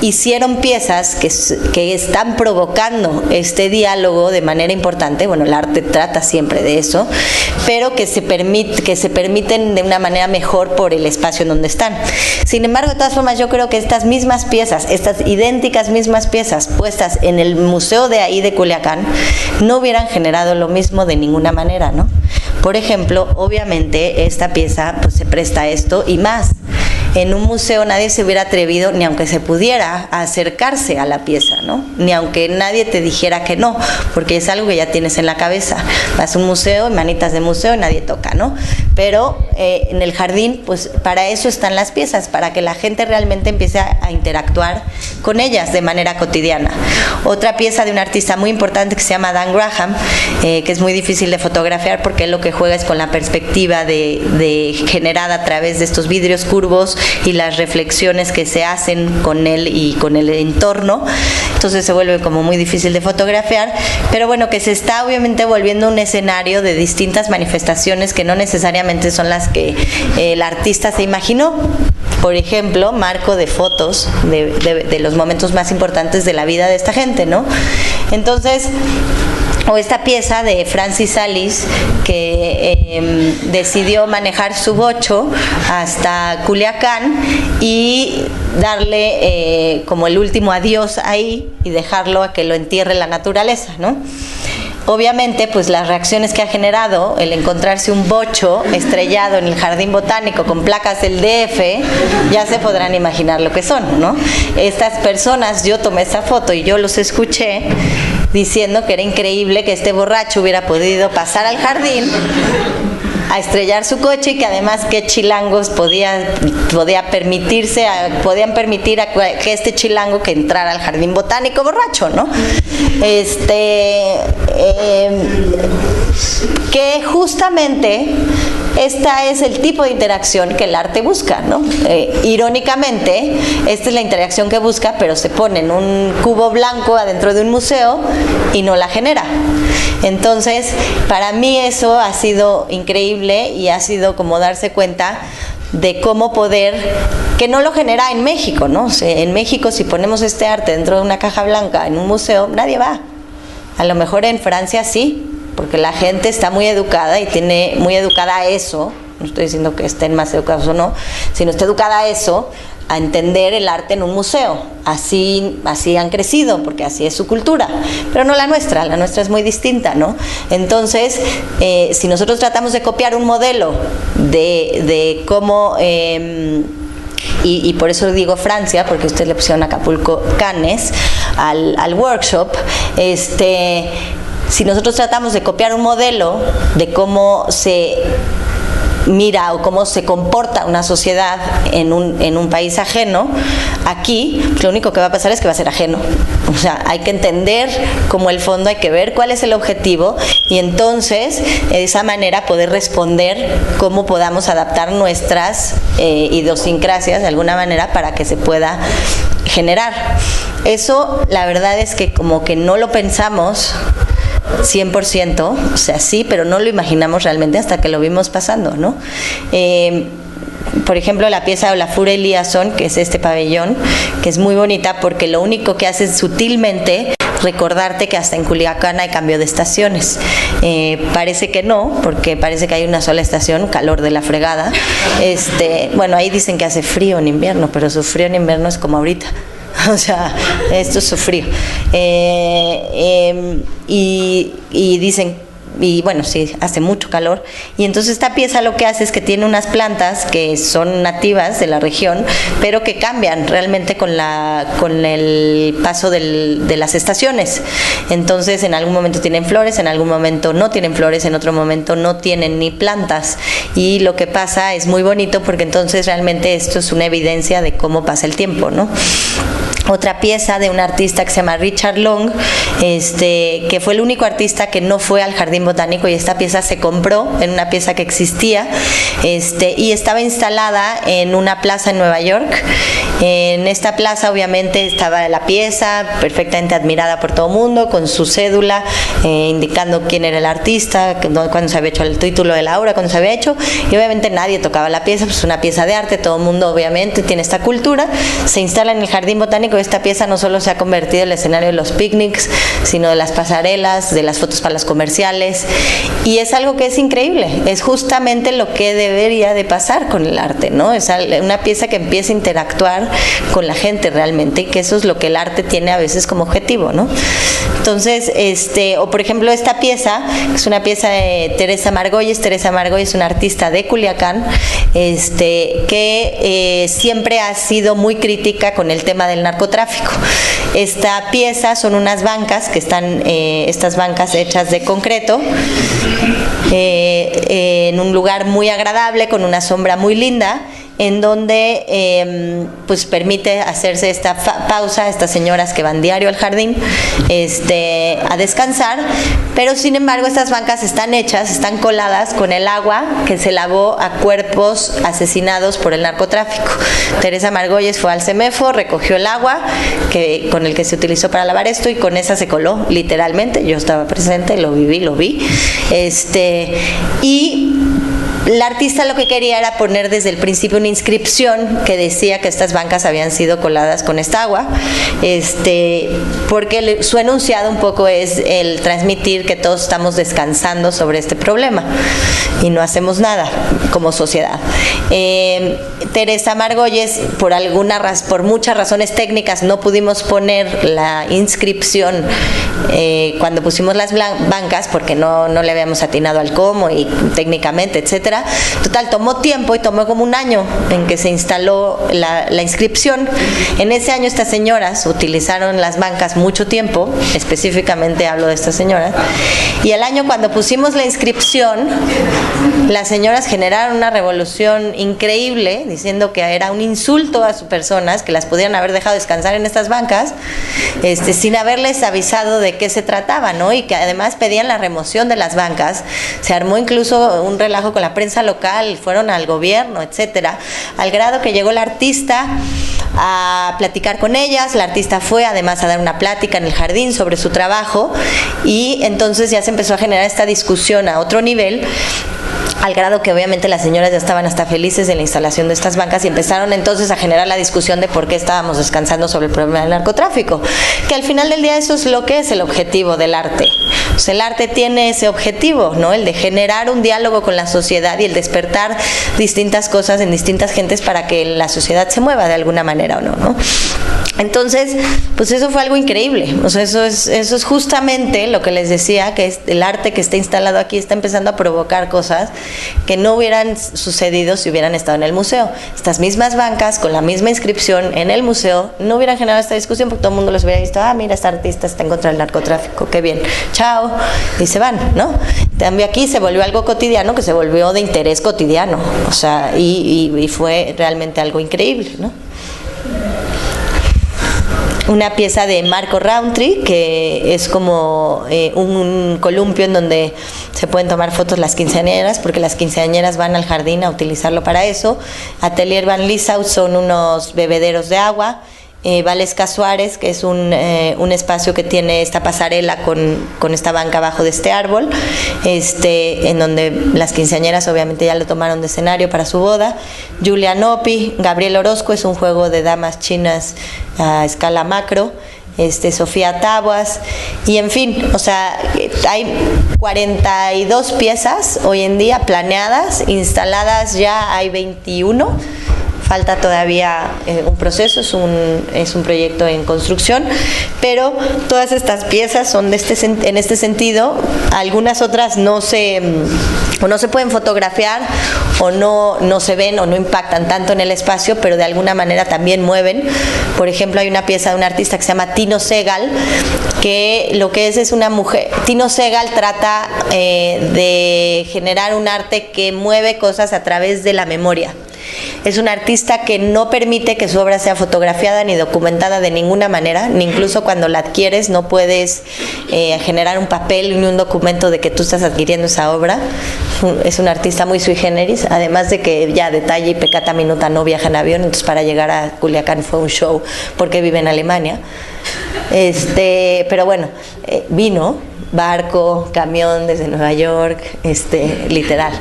hicieron piezas que están provocando este diálogo de manera importante. Bueno, el arte trata siempre de eso, pero que se permiten de una manera mejor por el espacio en donde están. Sin embargo, de todas formas, yo creo que estas mismas piezas, estas idénticas mismas piezas puestas en el museo de ahí de Culiacán, no hubieran generado lo mismo de ninguna manera, ¿no? Por ejemplo, obviamente esta pieza pues se presta a esto y más. En un museo nadie se hubiera atrevido, ni aunque se pudiera, a acercarse a la pieza, ¿no? Ni aunque nadie te dijera que no, porque es algo que ya tienes en la cabeza. Vas a un museo, manitas de museo, y nadie toca, ¿no? Pero en el jardín, pues para eso están las piezas, para que la gente realmente empiece a interactuar con ellas de manera cotidiana. Otra pieza de un artista muy importante que se llama Dan Graham, que es muy difícil de fotografiar porque él lo que juega es con la perspectiva generada a través de estos vidrios curvos y las reflexiones que se hacen con él y con el entorno, entonces se vuelve como muy difícil de fotografiar, pero bueno, que se está obviamente volviendo un escenario de distintas manifestaciones que no necesariamente son las que el artista se imaginó. Por ejemplo, marco de fotos de los momentos más importantes de la vida de esta gente, ¿no? Entonces, o esta pieza de Francis Salis, que decidió manejar su bocho hasta Culiacán y darle como el último adiós ahí y dejarlo a que lo entierre la naturaleza, ¿no? Obviamente, pues las reacciones que ha generado el encontrarse un bocho estrellado en el Jardín Botánico con placas del DF, ya se podrán imaginar lo que son, ¿no? Estas personas, yo tomé esa foto y yo los escuché diciendo que era increíble que este borracho hubiera podido pasar al jardín a estrellar su coche, y que además qué chilangos podían permitir a que este chilango que entrara al Jardín Botánico borracho, ¿no? Que justamente esta es el tipo de interacción que el arte busca, ¿no? Irónicamente, esta es la interacción que busca, pero se pone en un cubo blanco adentro de un museo y no la genera. Entonces, para mí eso ha sido increíble y ha sido como darse cuenta de cómo poder, que no lo genera en México, ¿no? O sea, en México, si ponemos este arte dentro de una caja blanca en un museo, nadie va. A lo mejor en Francia sí, porque la gente está muy educada y tiene muy educada a eso. No estoy diciendo que estén más educados o no, sino está educada a eso, a entender el arte en un museo. Así han crecido, porque así es su cultura, pero no la nuestra es muy distinta, ¿no? Entonces, si nosotros tratamos de copiar un modelo de cómo y por eso digo Francia, porque ustedes le pusieron Acapulco Cannes al workshop, si nosotros tratamos de copiar un modelo de cómo se mira o cómo se comporta una sociedad en un país ajeno, aquí lo único que va a pasar es que va a ser ajeno. O sea, hay que entender como el fondo, hay que ver cuál es el objetivo y entonces de esa manera poder responder cómo podamos adaptar nuestras idiosincrasias de alguna manera para que se pueda generar. Eso la verdad es que como que no lo pensamos 100%, o sea, sí, pero no lo imaginamos realmente hasta que lo vimos pasando, ¿no? Por ejemplo, la pieza de Olafur Eliasson, que es este pabellón, que es muy bonita porque lo único que hace es sutilmente recordarte que hasta en Culiacán hay cambio de estaciones. Parece que no, porque parece que hay una sola estación, calor de la fregada. Bueno, ahí dicen que hace frío en invierno, pero su frío en invierno es como ahorita. O sea, esto es su frío. Y dicen, y bueno, sí, hace mucho calor. Y entonces esta pieza lo que hace es que tiene unas plantas que son nativas de la región, pero que cambian realmente con el paso de las estaciones. Entonces en algún momento tienen flores, en algún momento no tienen flores, en otro momento no tienen ni plantas. Y lo que pasa es muy bonito porque entonces realmente esto es una evidencia de cómo pasa el tiempo, ¿no? Otra pieza de un artista que se llama Richard Long, que fue el único artista que no fue al Jardín Botánico, y esta pieza se compró en una pieza que existía, y estaba instalada en una plaza en Nueva York. En esta plaza obviamente estaba la pieza perfectamente admirada por todo el mundo, con su cédula indicando quién era el artista, cuándo se había hecho el título de la obra, cuándo se había hecho, y obviamente nadie tocaba la pieza, pues es una pieza de arte, todo el mundo obviamente tiene esta cultura, se instala en el Jardín Botánico. Esta pieza no solo se ha convertido en el escenario de los picnics, sino de las pasarelas, de las fotos para los comerciales, y es algo que es increíble, es justamente lo que debería de pasar con el arte, ¿no? Es una pieza que empieza a interactuar con la gente realmente, y que eso es lo que el arte tiene a veces como objetivo, ¿no? Entonces, o por ejemplo esta pieza, es una pieza de Teresa Margolles. Teresa Margolles es una artista de Culiacán, que siempre ha sido muy crítica con el tema del narcotráfico. Esta pieza son unas bancas que están, estas bancas hechas de concreto, en un lugar muy agradable, con una sombra muy linda, en donde pues permite hacerse esta pausa a estas señoras que van diario al jardín a descansar, pero sin embargo estas bancas están hechas, están coladas con el agua que se lavó a cuerpos asesinados por el narcotráfico. Teresa Margolles fue al CEMEFO, recogió el agua con el que se utilizó para lavar esto, y con esa se coló, literalmente. Yo estaba presente, lo vi. Y la artista lo que quería era poner desde el principio una inscripción que decía que estas bancas habían sido coladas con esta agua, porque su enunciado un poco es el transmitir que todos estamos descansando sobre este problema y no hacemos nada como sociedad. Teresa Margolles, por muchas razones técnicas, no pudimos poner la inscripción cuando pusimos las bancas, porque no le habíamos atinado al cómo y técnicamente, etcétera. Total, tomó tiempo y tomó como un año en que se instaló la inscripción. En ese año estas señoras utilizaron las bancas mucho tiempo, específicamente hablo de estas señoras, y al año cuando pusimos la inscripción, las señoras generaron una revolución increíble, diciendo que era un insulto a sus personas, que las pudieran haber dejado descansar en estas bancas, sin haberles avisado de qué se trataba, ¿no? Y que además pedían la remoción de las bancas. Se armó incluso un relajo con la prensa local, fueron al gobierno, etcétera, al grado que llegó la artista a platicar con ellas. La artista fue además a dar una plática en el jardín sobre su trabajo, y entonces ya se empezó a generar esta discusión a otro nivel, al grado que obviamente las señoras ya estaban hasta felices de la instalación de estas bancas, y empezaron entonces a generar la discusión de por qué estábamos descansando sobre el problema del narcotráfico, que al final del día eso es lo que es el objetivo del arte. O sea, el arte tiene ese objetivo, ¿no? El de generar un diálogo con la sociedad y el despertar distintas cosas en distintas gentes para que la sociedad se mueva de alguna manera o no, ¿no? Entonces, pues eso fue algo increíble. O sea, eso es justamente lo que les decía, que es el arte que está instalado aquí está empezando a provocar cosas que no hubieran sucedido si hubieran estado en el museo. Estas mismas bancas con la misma inscripción en el museo no hubieran generado esta discusión porque todo el mundo los hubiera visto, ah, mira, esta artista está en contra del narcotráfico, qué bien, chao, y se van, ¿no? También aquí se volvió algo cotidiano que se volvió de interés cotidiano, o sea, y fue realmente algo increíble, ¿no? Una pieza de Marco Rountree, que es como un columpio en donde se pueden tomar fotos las quinceañeras, porque las quinceañeras van al jardín a utilizarlo para eso. Atelier Van Lieshout son unos bebederos de agua. Valesca Suárez, que es un espacio que tiene esta pasarela con esta banca abajo de este árbol, en donde las quinceañeras obviamente ya lo tomaron de escenario para su boda. Julia Nopi, Gabriel Orozco, es un juego de damas chinas a escala macro. Sofía Tabuas, y en fin, o sea, hay 42 piezas hoy en día planeadas, instaladas ya hay 21. Falta todavía un proceso, es un proyecto en construcción, pero todas estas piezas son en este sentido. Algunas otras no se pueden fotografiar o no se ven o no impactan tanto en el espacio, pero de alguna manera también mueven. Por ejemplo, hay una pieza de un artista que se llama Tino Segal, que lo que es una mujer. Tino Segal trata de generar un arte que mueve cosas a través de la memoria. Es un artista que no permite que su obra sea fotografiada ni documentada de ninguna manera, ni incluso cuando la adquieres no puedes generar un papel ni un documento de que tú estás adquiriendo esa obra. Es un artista muy sui generis, además de que ya detalle y pecata minuta no viaja en avión, entonces para llegar a Culiacán fue un show porque vive en Alemania. Pero bueno, vino barco, camión desde Nueva York, literal.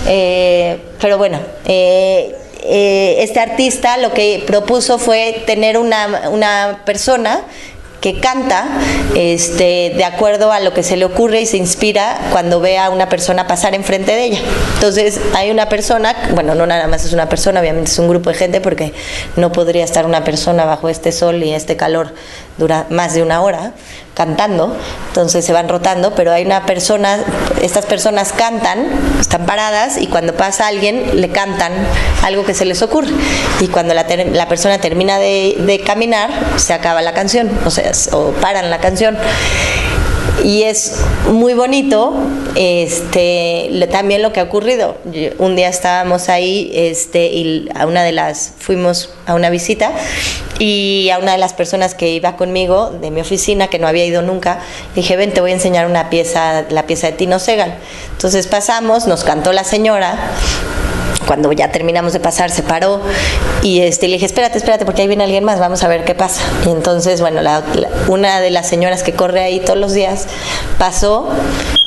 Pero bueno, este artista lo que propuso fue tener una persona que canta de acuerdo a lo que se le ocurre y se inspira cuando ve a una persona pasar enfrente de ella. Entonces hay una persona, bueno, no nada más es una persona, obviamente es un grupo de gente porque no podría estar una persona bajo este sol y este calor dura más de una hora cantando, entonces se van rotando, pero hay una persona, estas personas cantan, están paradas y cuando pasa alguien le cantan algo que se les ocurre y cuando la persona termina de caminar se acaba la canción, o paran la canción. Y es muy bonito también lo que ha ocurrido. Un día estábamos ahí y fuimos a una visita y a una de las personas que iba conmigo de mi oficina, que no había ido nunca, dije, ven, te voy a enseñar la pieza de Tino Segal. Entonces pasamos, nos cantó la señora. Cuando ya terminamos de pasar, se paró y le dije, espérate, porque ahí viene alguien más, vamos a ver qué pasa. Y entonces, bueno, una de las señoras que corre ahí todos los días pasó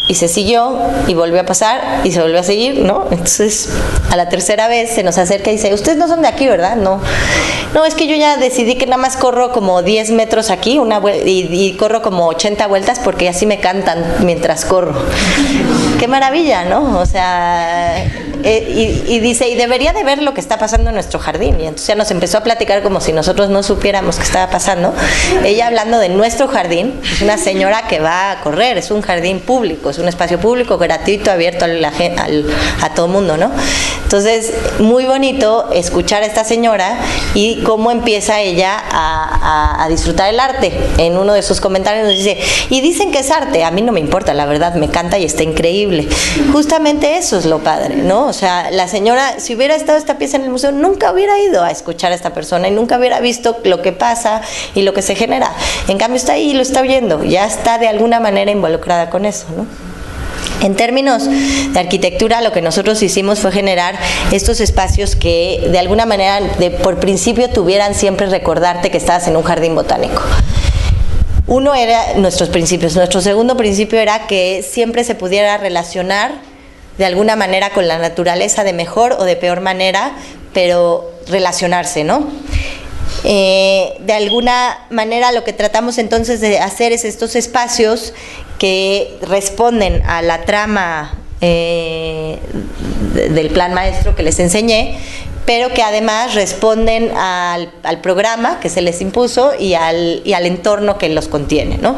y se siguió y volvió a pasar y se volvió a seguir, ¿no? Entonces, a la tercera vez se nos acerca y dice, ustedes no son de aquí, ¿verdad? No, es que yo ya decidí que nada más corro como 10 metros aquí y corro como 80 vueltas porque así me cantan mientras corro. ¡Qué maravilla!, ¿no? O sea, y dice, y debería de ver lo que está pasando en nuestro jardín. Y entonces ya nos empezó a platicar como si nosotros no supiéramos qué estaba pasando. Ella hablando de nuestro jardín, es una señora que va a correr, es un jardín público, es un espacio público, gratuito, abierto a todo mundo, ¿no? Entonces, muy bonito escuchar a esta señora y cómo empieza ella a disfrutar el arte. En uno de sus comentarios nos dice, y dicen que es arte, a mí no me importa, la verdad, me encanta y está increíble. Justamente eso es lo padre, ¿no? O sea, la señora, si hubiera estado esta pieza en el museo, nunca hubiera ido a escuchar a esta persona y nunca hubiera visto lo que pasa y lo que se genera. En cambio está ahí y lo está oyendo, ya está de alguna manera involucrada con eso, ¿no? En términos de arquitectura, lo que nosotros hicimos fue generar estos espacios que de alguna manera, por principio, tuvieran siempre recordarte que estabas en un jardín botánico. Uno era nuestros principios. Nuestro segundo principio era que siempre se pudiera relacionar de alguna manera con la naturaleza, de mejor o de peor manera, pero relacionarse, ¿no? De alguna manera lo que tratamos entonces de hacer es estos espacios que responden a la trama del plan maestro que les enseñé, pero que además responden al programa que se les impuso y al entorno que los contiene, ¿no?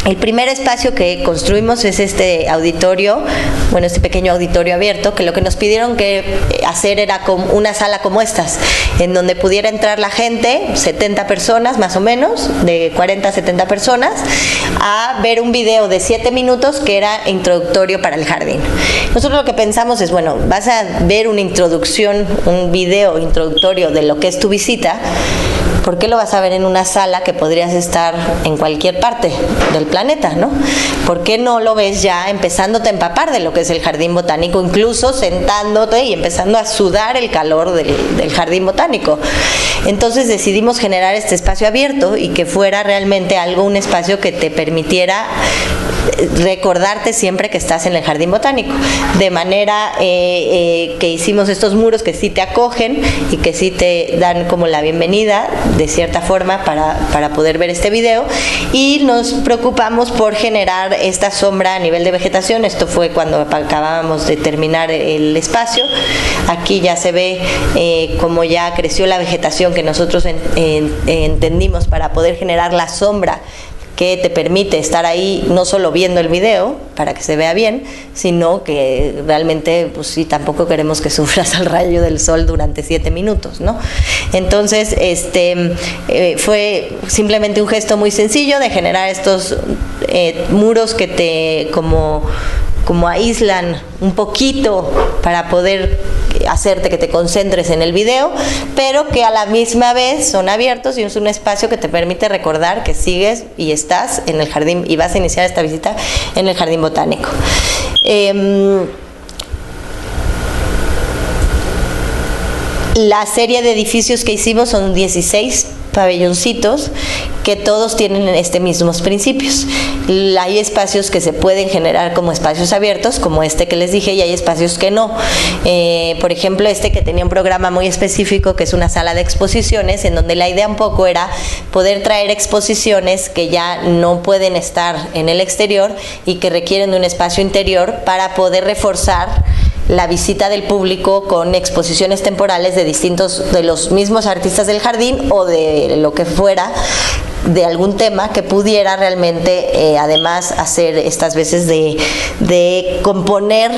El primer espacio que construimos es este auditorio, bueno, este pequeño auditorio abierto, que lo que nos pidieron que hacer era como una sala como estas, en donde pudiera entrar la gente, 70 personas más o menos, de 40 a 70 personas, a ver un video de 7 minutos que era introductorio para el jardín. Nosotros lo que pensamos es, bueno, vas a ver una introducción, un video introductorio de lo que es tu visita. ¿Por qué lo vas a ver en una sala que podrías estar en cualquier parte del planeta, ¿no? ¿Por qué no lo ves ya empezándote a empapar de lo que es el jardín botánico, incluso sentándote y empezando a sudar el calor del jardín botánico? Entonces decidimos generar este espacio abierto y que fuera realmente un espacio que te permitiera recordarte siempre que estás en el jardín botánico, de manera que hicimos estos muros que sí te acogen y que sí te dan como la bienvenida de cierta forma para poder ver este video, y nos preocupamos por generar esta sombra a nivel de vegetación. Esto fue cuando acabábamos de terminar el espacio. Aquí ya se ve cómo ya creció la vegetación que nosotros entendimos para poder generar la sombra que te permite estar ahí no solo viendo el video para que se vea bien, sino que realmente, pues sí, tampoco queremos que sufras al rayo del sol durante 7 minutos, ¿no? Entonces, fue simplemente un gesto muy sencillo de generar estos muros que te como aíslan un poquito para poder hacerte que te concentres en el video, pero que a la misma vez son abiertos y es un espacio que te permite recordar que sigues y estás en el jardín y vas a iniciar esta visita en el jardín botánico. La serie de edificios que hicimos son 16 pabelloncitos que todos tienen estos mismos principios. Hay espacios que se pueden generar como espacios abiertos, como este que les dije, y hay espacios que no. Por ejemplo, este que tenía un programa muy específico, que es una sala de exposiciones, en donde la idea un poco era poder traer exposiciones que ya no pueden estar en el exterior y que requieren de un espacio interior para poder reforzar la visita del público con exposiciones temporales de los mismos artistas del jardín o de lo que fuera, de algún tema que pudiera realmente además hacer estas veces de componer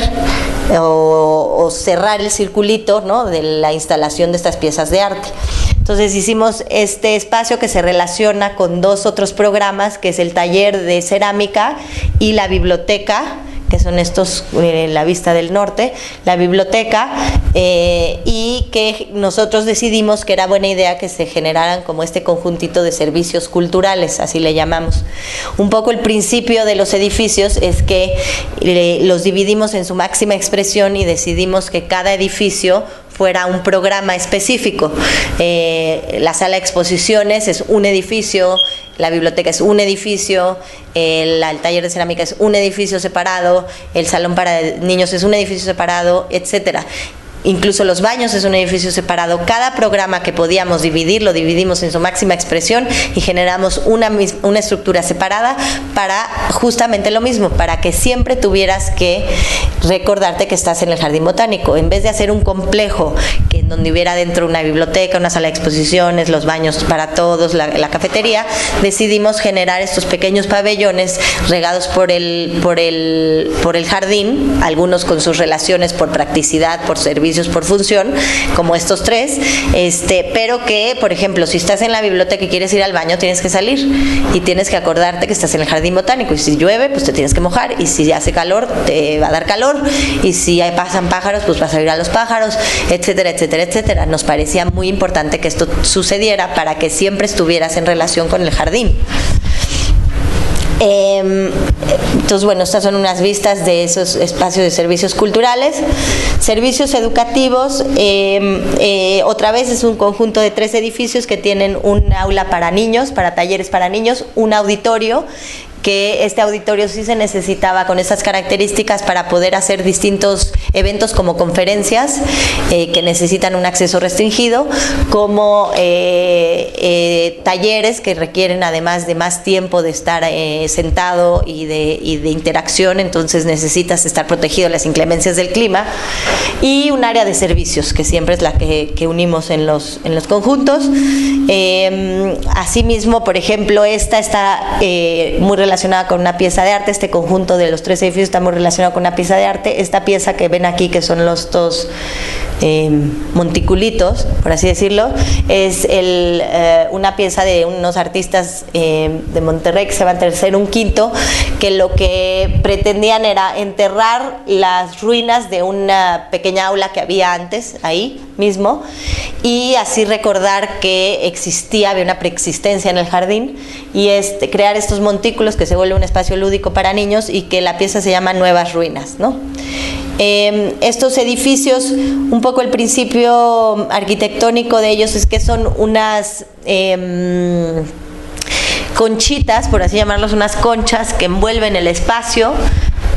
o cerrar el circulito, ¿no?, de la instalación de estas piezas de arte. Entonces hicimos este espacio que se relaciona con 2 otros programas, que es el taller de cerámica y la biblioteca, que son estos, la vista del norte, la biblioteca, y que nosotros decidimos que era buena idea que se generaran como este conjuntito de servicios culturales, así le llamamos. Un poco el principio de los edificios es que los dividimos en su máxima expresión y decidimos que cada edificio fuera un programa específico. La sala de exposiciones es un edificio, la biblioteca es un edificio, el taller de cerámica es un edificio separado, el salón para niños es un edificio separado, etcétera. Incluso los baños es un edificio separado. Cada programa que podíamos dividir, lo dividimos en su máxima expresión y generamos una estructura separada para justamente lo mismo, para que siempre tuvieras que recordarte que estás en el jardín botánico. En vez de hacer un complejo que en donde hubiera dentro una biblioteca, una sala de exposiciones, los baños para todos, la cafetería, decidimos generar estos pequeños pabellones regados por el jardín, algunos con sus relaciones por practicidad, por servicios, por función, como estos 3, pero que, por ejemplo, si estás en la biblioteca y quieres ir al baño, tienes que salir y tienes que acordarte que estás en el jardín botánico, y si llueve, pues te tienes que mojar, y si hace calor, te va a dar calor, y si pasan pájaros, pues vas a oír a los pájaros, etcétera, etcétera, etcétera. Nos parecía muy importante que esto sucediera para que siempre estuvieras en relación con el jardín. Entonces, bueno, estas son unas vistas de esos espacios de servicios culturales. Servicios educativos, otra vez es un conjunto de 3 edificios que tienen un aula para niños, para talleres para niños, un auditorio que este auditorio sí se necesitaba con esas características para poder hacer distintos eventos como conferencias que necesitan un acceso restringido, como talleres que requieren además de más tiempo de estar sentado y de interacción, entonces necesitas estar protegido de las inclemencias del clima, y un área de servicios que siempre es la que unimos en los conjuntos. Asimismo, por ejemplo, esta está muy relacionada con una pieza de arte. Este conjunto de los 3 edificios está muy relacionado con una pieza de arte. Esta pieza que ven aquí, que son los dos monticulitos, por así decirlo, es una pieza de unos artistas de Monterrey que se llama Tercero un Quinto, que lo que pretendían era enterrar las ruinas de una pequeña aula que había antes ahí mismo, y así recordar que había una preexistencia en el jardín, y crear estos montículos que se vuelve un espacio lúdico para niños, y que la pieza se llama Nuevas Ruinas, ¿no? Estos edificios, un poco el principio arquitectónico de ellos es que son unas conchitas, por así llamarlos, unas conchas que envuelven el espacio,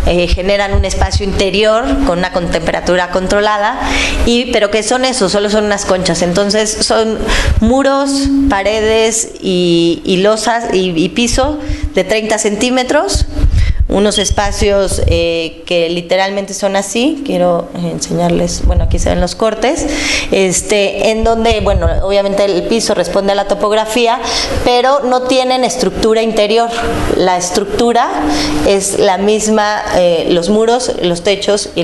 generan un espacio interior con una temperatura controlada, pero que son eso, solo son unas conchas. Entonces son muros, paredes y losas y piso de 30 centímetros, unos espacios que literalmente son así. Quiero enseñarles, bueno, aquí se ven los cortes, en donde, bueno, obviamente el piso responde a la topografía, pero no tienen estructura interior. La estructura es la misma, los muros, los techos y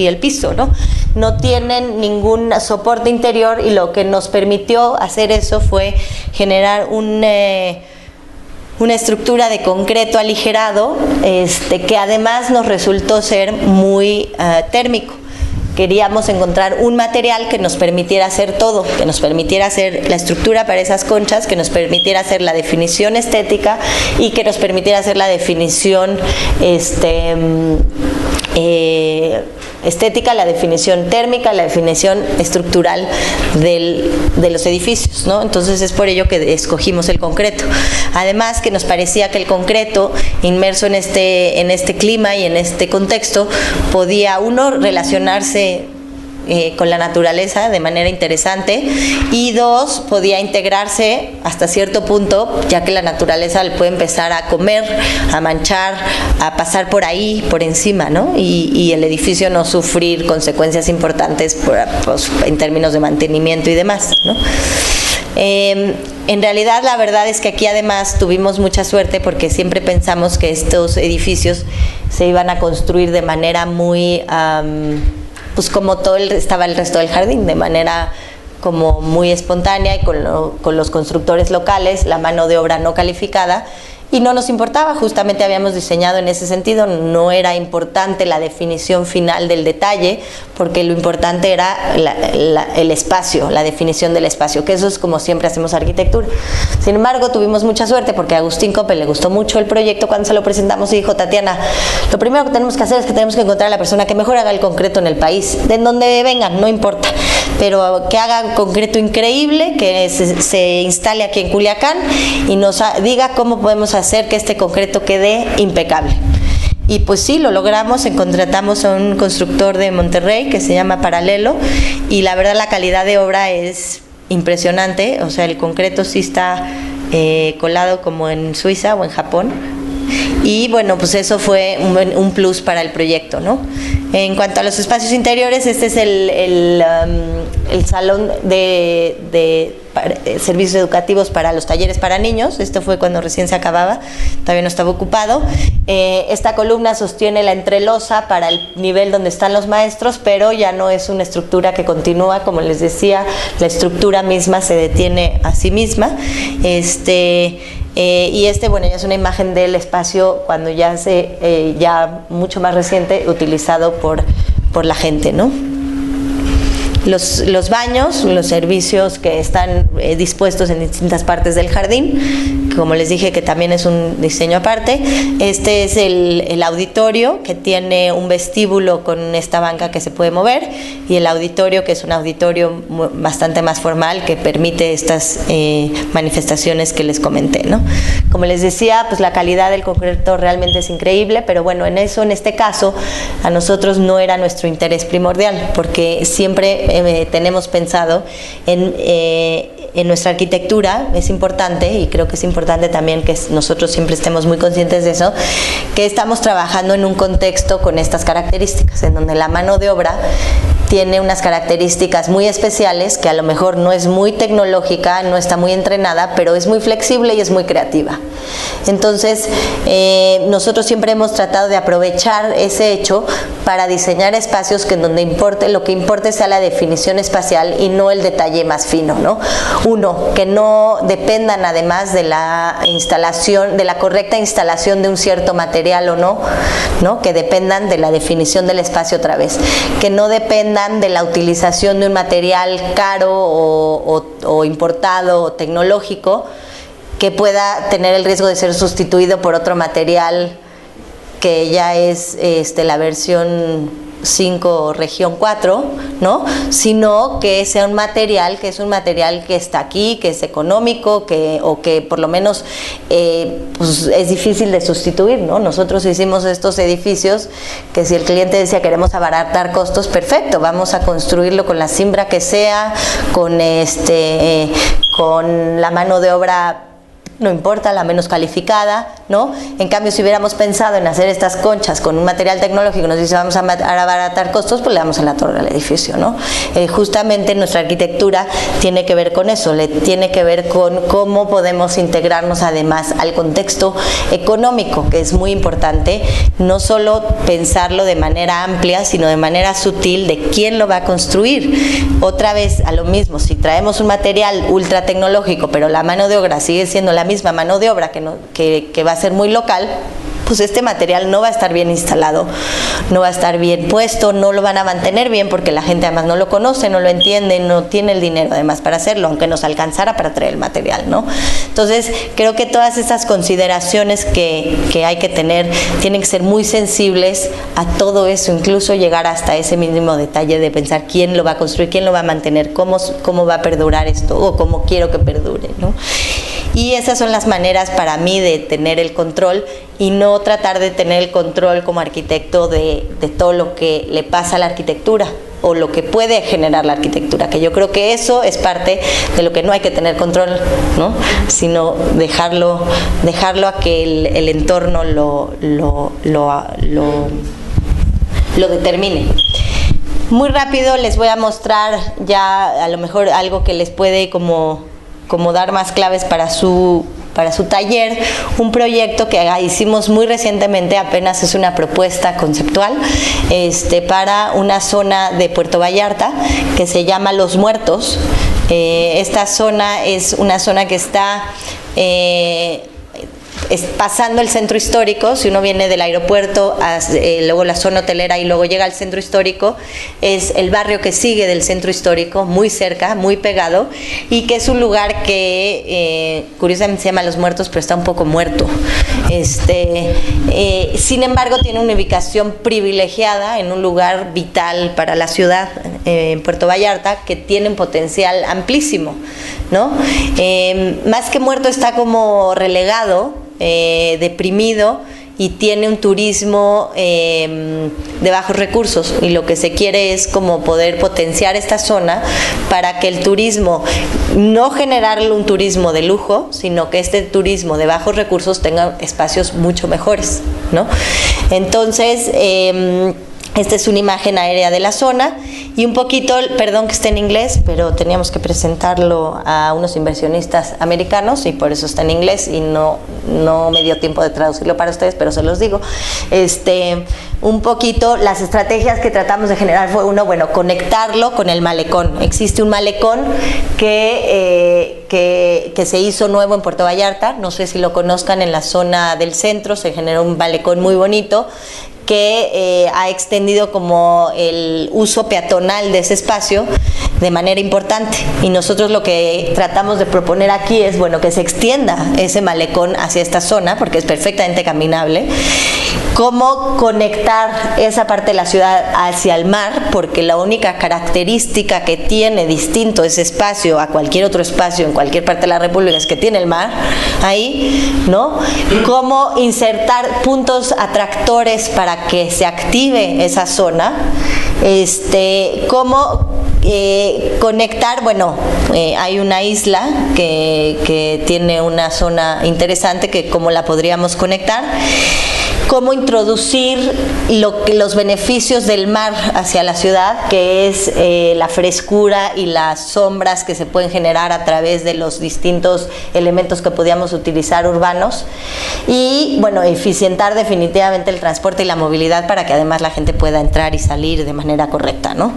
el piso, ¿no? No tienen ningún soporte interior, y lo que nos permitió hacer eso fue generar una estructura de concreto aligerado, que además nos resultó ser muy térmico. Queríamos encontrar un material que nos permitiera hacer todo, que nos permitiera hacer la estructura para esas conchas, que nos permitiera hacer la definición estética y que nos permitiera hacer la definición estética, la definición térmica, la definición estructural de los edificios, ¿no? Entonces es por ello que escogimos el concreto. Además que nos parecía que el concreto, inmerso en este clima y en este contexto, podía, uno, relacionarse con la naturaleza de manera interesante, y dos, podía integrarse hasta cierto punto, ya que la naturaleza le puede empezar a comer, a manchar, a pasar por ahí, por encima, ¿no? Y el edificio no sufrir consecuencias importantes en términos de mantenimiento y demás, ¿no? En realidad, la verdad es que aquí además tuvimos mucha suerte, porque siempre pensamos que estos edificios se iban a construir de manera muy pues como estaba el resto del jardín, de manera como muy espontánea, y con los constructores locales, la mano de obra no calificada, y no nos importaba. Justamente habíamos diseñado en ese sentido. No era importante la definición final del detalle, porque lo importante era el espacio, la definición del espacio, que eso es como siempre hacemos arquitectura. Sin embargo, tuvimos mucha suerte, porque a Agustín Coppel le gustó mucho el proyecto cuando se lo presentamos, y dijo: Tatiana, lo primero que tenemos que hacer es que tenemos que encontrar a la persona que mejor haga el concreto en el país, de donde vengan, no importa, pero que haga un concreto increíble, que se instale aquí en Culiacán y nos diga cómo podemos hacer que este concreto quede impecable. Y pues sí, lo logramos. Contratamos a un constructor de Monterrey que se llama Paralelo, y la verdad la calidad de obra es impresionante. O sea, el concreto sí está colado como en Suiza o en Japón, y bueno, pues eso fue un plus para el proyecto, ¿no? En cuanto a los espacios interiores, este es el salón de servicios educativos para los talleres para niños. Esto fue cuando recién se acababa, todavía no estaba ocupado. Esta columna sostiene la entrelosa para el nivel donde están los maestros, pero ya no es una estructura que continúa. Como les decía, la estructura misma se detiene a sí misma. Y bueno, ya es una imagen del espacio cuando ya mucho más reciente, utilizado por la gente, ¿no? los baños, los servicios que están dispuestos en distintas partes del jardín, como les dije que también es un diseño aparte. Este es el auditorio, que tiene un vestíbulo con esta banca que se puede mover, y el auditorio, que es un auditorio bastante más formal, que permite estas manifestaciones que les comenté, ¿no? Como les decía, pues la calidad del concreto realmente es increíble, pero bueno, en este caso, a nosotros no era nuestro interés primordial, porque siempre tenemos pensado en nuestra arquitectura. Es importante, y creo que es importante también que nosotros siempre estemos muy conscientes de eso, que estamos trabajando en un contexto con estas características, en donde la mano de obra tiene unas características muy especiales, que a lo mejor no es muy tecnológica, no está muy entrenada, pero es muy flexible y es muy creativa. Entonces, nosotros siempre hemos tratado de aprovechar ese hecho para diseñar espacios que en donde lo que importe sea la definición espacial y no el detalle más fino, ¿no? Uno, que no dependan además de la instalación, de la correcta instalación de un cierto material o no, que dependan de la definición del espacio otra vez, que no dependan de la utilización de un material caro o importado o tecnológico, que pueda tener el riesgo de ser sustituido por otro material que ya es la versión 5 región 4, ¿no? Sino que sea un material que está aquí, que es económico, o que por lo menos pues es difícil de sustituir, ¿no? Nosotros hicimos estos edificios que, si el cliente decía queremos abaratar costos, perfecto, vamos a construirlo con la cimbra que sea, con la mano de obra, no importa, la menos calificada, ¿no? En cambio, si hubiéramos pensado en hacer estas conchas con un material tecnológico y nos dice vamos a abaratar costos, pues le damos en la torre al edificio, ¿no? Justamente nuestra arquitectura tiene que ver con eso, tiene que ver con cómo podemos integrarnos además al contexto económico, que es muy importante, no solo pensarlo de manera amplia, sino de manera sutil de quién lo va a construir. Otra vez a lo mismo, si traemos un material ultra tecnológico, pero la mano de obra sigue siendo la misma mano de obra que va a ser muy local, pues este material no va a estar bien instalado, no va a estar bien puesto, no lo van a mantener bien, porque la gente además no lo conoce, no lo entiende, no tiene el dinero además para hacerlo, aunque nos alcanzara para traer el material, ¿no? Entonces, creo que todas esas consideraciones que hay que tener tienen que ser muy sensibles a todo eso, incluso llegar hasta ese mínimo detalle de pensar quién lo va a construir, quién lo va a mantener, cómo va a perdurar esto, o cómo quiero que perdure, ¿no? Y esas son las maneras para mí de tener el control, y no tratar de tener el control como arquitecto de todo lo que le pasa a la arquitectura o lo que puede generar la arquitectura, que yo creo que eso es parte de lo que no hay que tener control, ¿no? Sino dejarlo a que el entorno lo determine. Muy rápido les voy a mostrar ya a lo mejor algo que les puede como dar más claves para su taller, un proyecto que hicimos muy recientemente, apenas es una propuesta conceptual, para una zona de Puerto Vallarta que se llama Los Muertos. Esta zona es una zona que está pasando el centro histórico. Si uno viene del aeropuerto, luego la zona hotelera y luego llega al centro histórico, es el barrio que sigue del centro histórico, muy cerca, muy pegado, y que es un lugar que curiosamente se llama Los Muertos, pero está un poco muerto. Sin embargo, tiene una ubicación privilegiada en un lugar vital para la ciudad, en Puerto Vallarta, que tiene un potencial amplísimo, ¿no? Más que muerto, está como relegado, deprimido, y tiene un turismo de bajos recursos, y lo que se quiere es como poder potenciar esta zona para que el turismo, no generarle un turismo de lujo, sino que este turismo de bajos recursos tenga espacios mucho mejores, ¿no? Entonces, esta es una imagen aérea de la zona, y un poquito, perdón que esté en inglés, pero teníamos que presentarlo a unos inversionistas americanos y por eso está en inglés, y no me dio tiempo de traducirlo para ustedes, pero se los digo. Un poquito las estrategias que tratamos de generar fue conectarlo con el malecón. Existe un malecón que se hizo nuevo en Puerto Vallarta, no sé si lo conozcan, en la zona del centro se generó un malecón muy bonito que ha extendido como el uso peatonal de ese espacio de manera importante, y nosotros lo que tratamos de proponer aquí es, bueno, que se extienda ese malecón hacia esta zona porque es perfectamente caminable. Cómo conectar esa parte de la ciudad hacia el mar, porque la única característica que tiene distinto ese espacio a cualquier otro espacio en cualquier parte de la República es que tiene el mar ahí, ¿no? Cómo insertar puntos atractores para que se active esa zona, cómo conectar, bueno, hay una isla que tiene una zona interesante que cómo la podríamos conectar, cómo introducir los beneficios del mar hacia la ciudad, que es la frescura y las sombras que se pueden generar a través de los distintos elementos que podíamos utilizar urbanos, y bueno, eficientar definitivamente el transporte y la movilidad para que además la gente pueda entrar y salir de manera correcta, ¿no?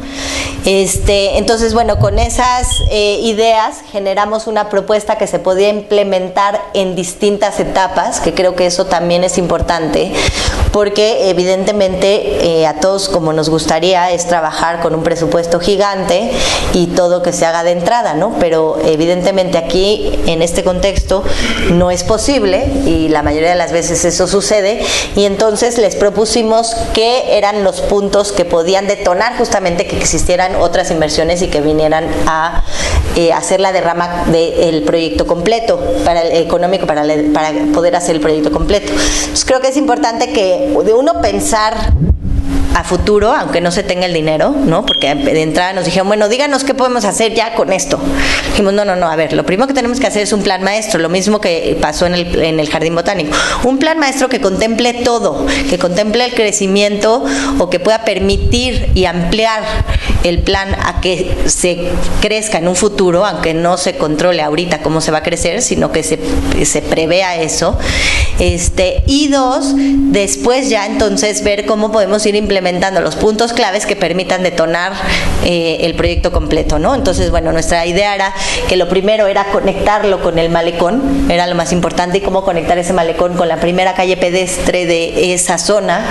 Entonces, bueno, con esas ideas generamos una propuesta que se podía implementar en distintas etapas, que creo que eso también es importante, porque evidentemente a todos como nos gustaría es trabajar con un presupuesto gigante y todo que se haga de entrada, ¿no? Pero evidentemente aquí en este contexto no es posible y la mayoría de las veces eso sucede, y entonces les propusimos qué eran los puntos que podían detonar justamente que existieran otras inversiones y que vinieran a hacer la derrama del proyecto completo, económico para poder hacer el proyecto completo. Entonces creo que es importante que de uno pensar a futuro, aunque no se tenga el dinero, ¿no? Porque de entrada nos dijeron, bueno, díganos qué podemos hacer ya con esto. Dijimos, no, a ver, lo primero que tenemos que hacer es un plan maestro, lo mismo que pasó en el Jardín Botánico. Un plan maestro que contemple todo, que contemple el crecimiento o que pueda permitir y ampliar el plan a que se crezca en un futuro, aunque no se controle ahorita cómo se va a crecer, sino que se prevea eso. Y dos, después ya entonces ver cómo podemos ir implementando los puntos claves que permitan detonar el proyecto completo, ¿no? Entonces, bueno, nuestra idea era que lo primero era conectarlo con el malecón, era lo más importante, y cómo conectar ese malecón con la primera calle pedestre de esa zona,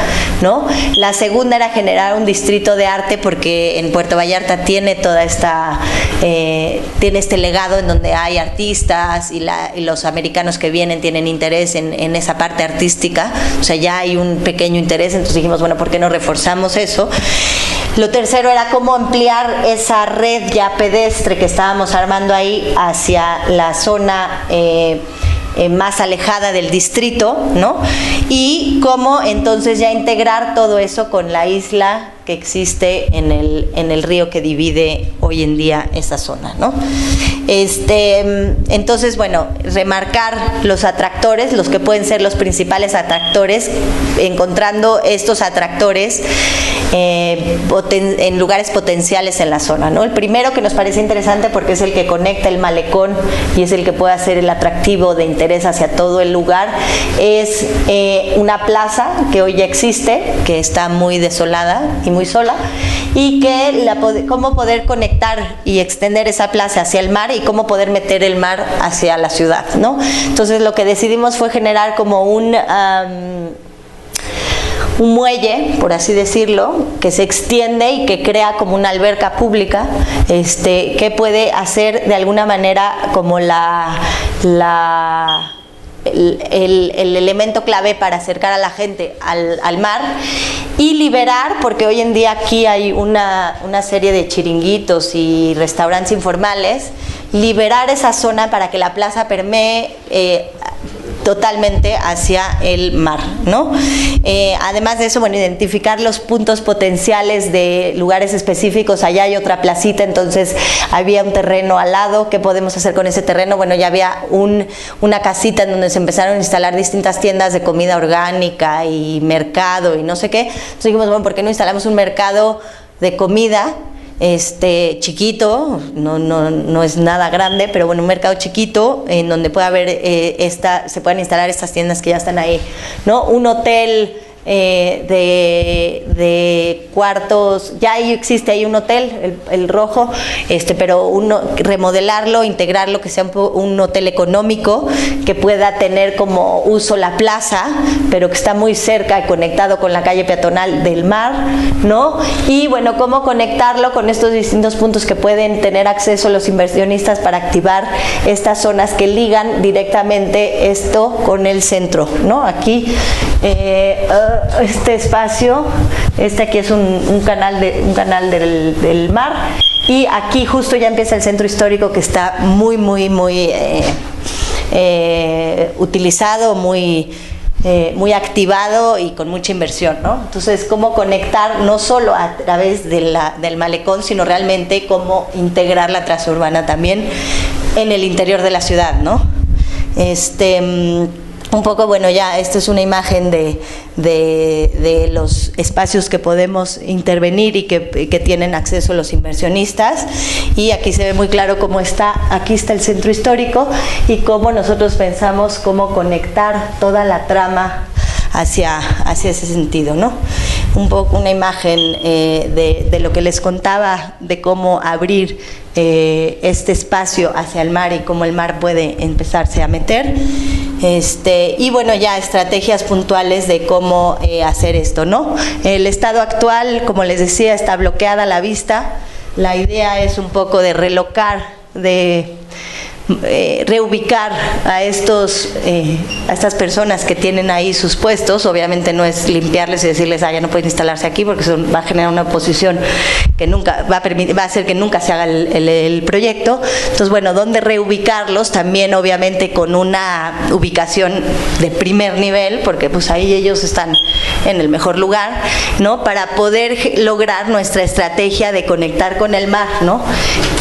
¿no? La segunda era generar un distrito de arte, porque en Puerto Vallarta tiene toda esta, tiene este legado en donde hay artistas y los americanos que vienen tienen interés en esa parte artística, o sea, ya hay un pequeño interés, entonces dijimos, bueno, ¿por qué no reforzamos eso? Lo tercero era cómo ampliar esa red ya pedestre que estábamos armando ahí hacia la zona más alejada del distrito, ¿no? Y cómo entonces ya integrar todo eso con la isla que existe en el río que divide hoy en día esa zona, ¿no? Entonces, bueno, remarcar los atractores, los que pueden ser los principales atractores, encontrando estos atractores en lugares potenciales en la zona, ¿no? El primero que nos parece interesante porque es el que conecta el malecón y es el que puede hacer el atractivo de interés hacia todo el lugar, es una plaza que hoy ya existe, que está muy desolada y muy sola, y que cómo poder conectar y extender esa plaza hacia el mar y cómo poder meter el mar hacia la ciudad, ¿no? Entonces lo que decidimos fue generar como un muelle, por así decirlo, que se extiende y que crea como una alberca pública, que puede hacer de alguna manera como el elemento clave para acercar a la gente al mar y liberar, porque hoy en día aquí hay una serie de chiringuitos y restaurantes informales, liberar esa zona para que la plaza permee totalmente hacia el mar, ¿no? Además de eso, bueno, identificar los puntos potenciales de lugares específicos. Allá hay otra placita, entonces había un terreno al lado. ¿Qué podemos hacer con ese terreno? Bueno, ya había una casita en donde se empezaron a instalar distintas tiendas de comida orgánica y mercado y no sé qué. Entonces dijimos, bueno, ¿por qué no instalamos un mercado de comida chiquito, no es nada grande, pero bueno, un mercado chiquito en donde pueda haber se puedan instalar estas tiendas que ya están ahí, ¿no? Un hotel de cuartos. Ya existe ahí un hotel, el Rojo, pero remodelarlo, integrarlo, que sea un hotel económico, que pueda tener como uso la plaza, pero que está muy cerca y conectado con la calle peatonal del mar, ¿no? Y bueno, cómo conectarlo con estos distintos puntos que pueden tener acceso los inversionistas para activar estas zonas que ligan directamente esto con el centro, ¿no? Aquí este espacio, aquí es un canal del mar, y aquí justo ya empieza el centro histórico, que está muy utilizado, muy activado y con mucha inversión, ¿no? Entonces, cómo conectar no solo a través del malecón, sino realmente cómo integrar la transurbana también en el interior de la ciudad, ¿no? Un poco, bueno, ya esta es una imagen de los espacios que podemos intervenir y que tienen acceso los inversionistas, y aquí se ve muy claro cómo aquí está el centro histórico y cómo nosotros pensamos cómo conectar toda la trama hacia ese sentido, ¿no? Un poco una imagen de lo que les contaba, de cómo abrir este espacio hacia el mar y cómo el mar puede empezarse a meter. Y bueno, ya estrategias puntuales de cómo hacer esto, ¿no? El estado actual, como les decía, está bloqueada la vista. La idea es un poco de reubicar a estas personas que tienen ahí sus puestos. Obviamente no es limpiarles y decirles, ya no pueden instalarse aquí, porque eso va a generar una oposición que nunca va a hacer que nunca se haga el proyecto. Entonces, bueno, ¿dónde reubicarlos? También obviamente con una ubicación de primer nivel, porque pues ahí ellos están en el mejor lugar, ¿no? Para poder lograr nuestra estrategia de conectar con el mar, ¿no?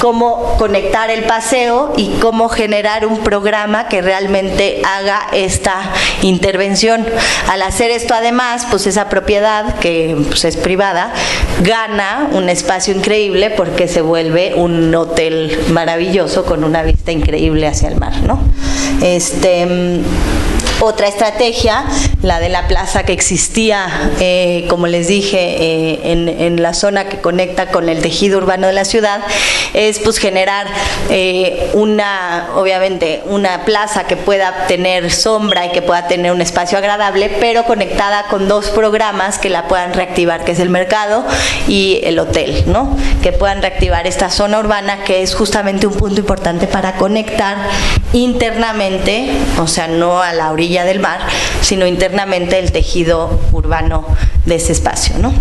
Cómo conectar el paseo y cómo generar un programa que realmente haga esta intervención. Al hacer esto, además, pues esa propiedad, que pues es privada, gana un espacio increíble porque se vuelve un hotel maravilloso con una vista increíble hacia el mar, ¿no? Otra estrategia, la de la plaza que existía, como les dije, en la zona que conecta con el tejido urbano de la ciudad, es pues generar obviamente una plaza que pueda tener sombra y que pueda tener un espacio agradable, pero conectada con dos programas que la puedan reactivar, que es el mercado y el hotel, ¿no? Que puedan reactivar esta zona urbana, que es justamente un punto importante para conectar internamente, o sea, no a la orilla del mar, sino internamente el tejido urbano de ese espacio, ¿no?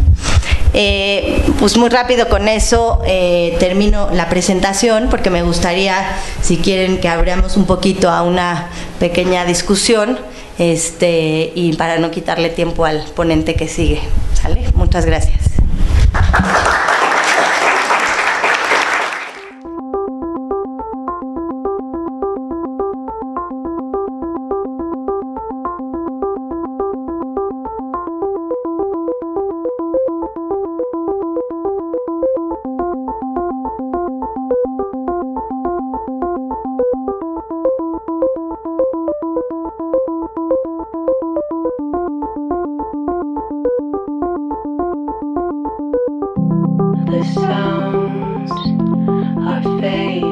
Pues muy rápido con eso termino la presentación, porque me gustaría, si quieren, que abramos un poquito a una pequeña discusión, y para no quitarle tiempo al ponente que sigue, ¿sale? Muchas gracias. The sounds are fading.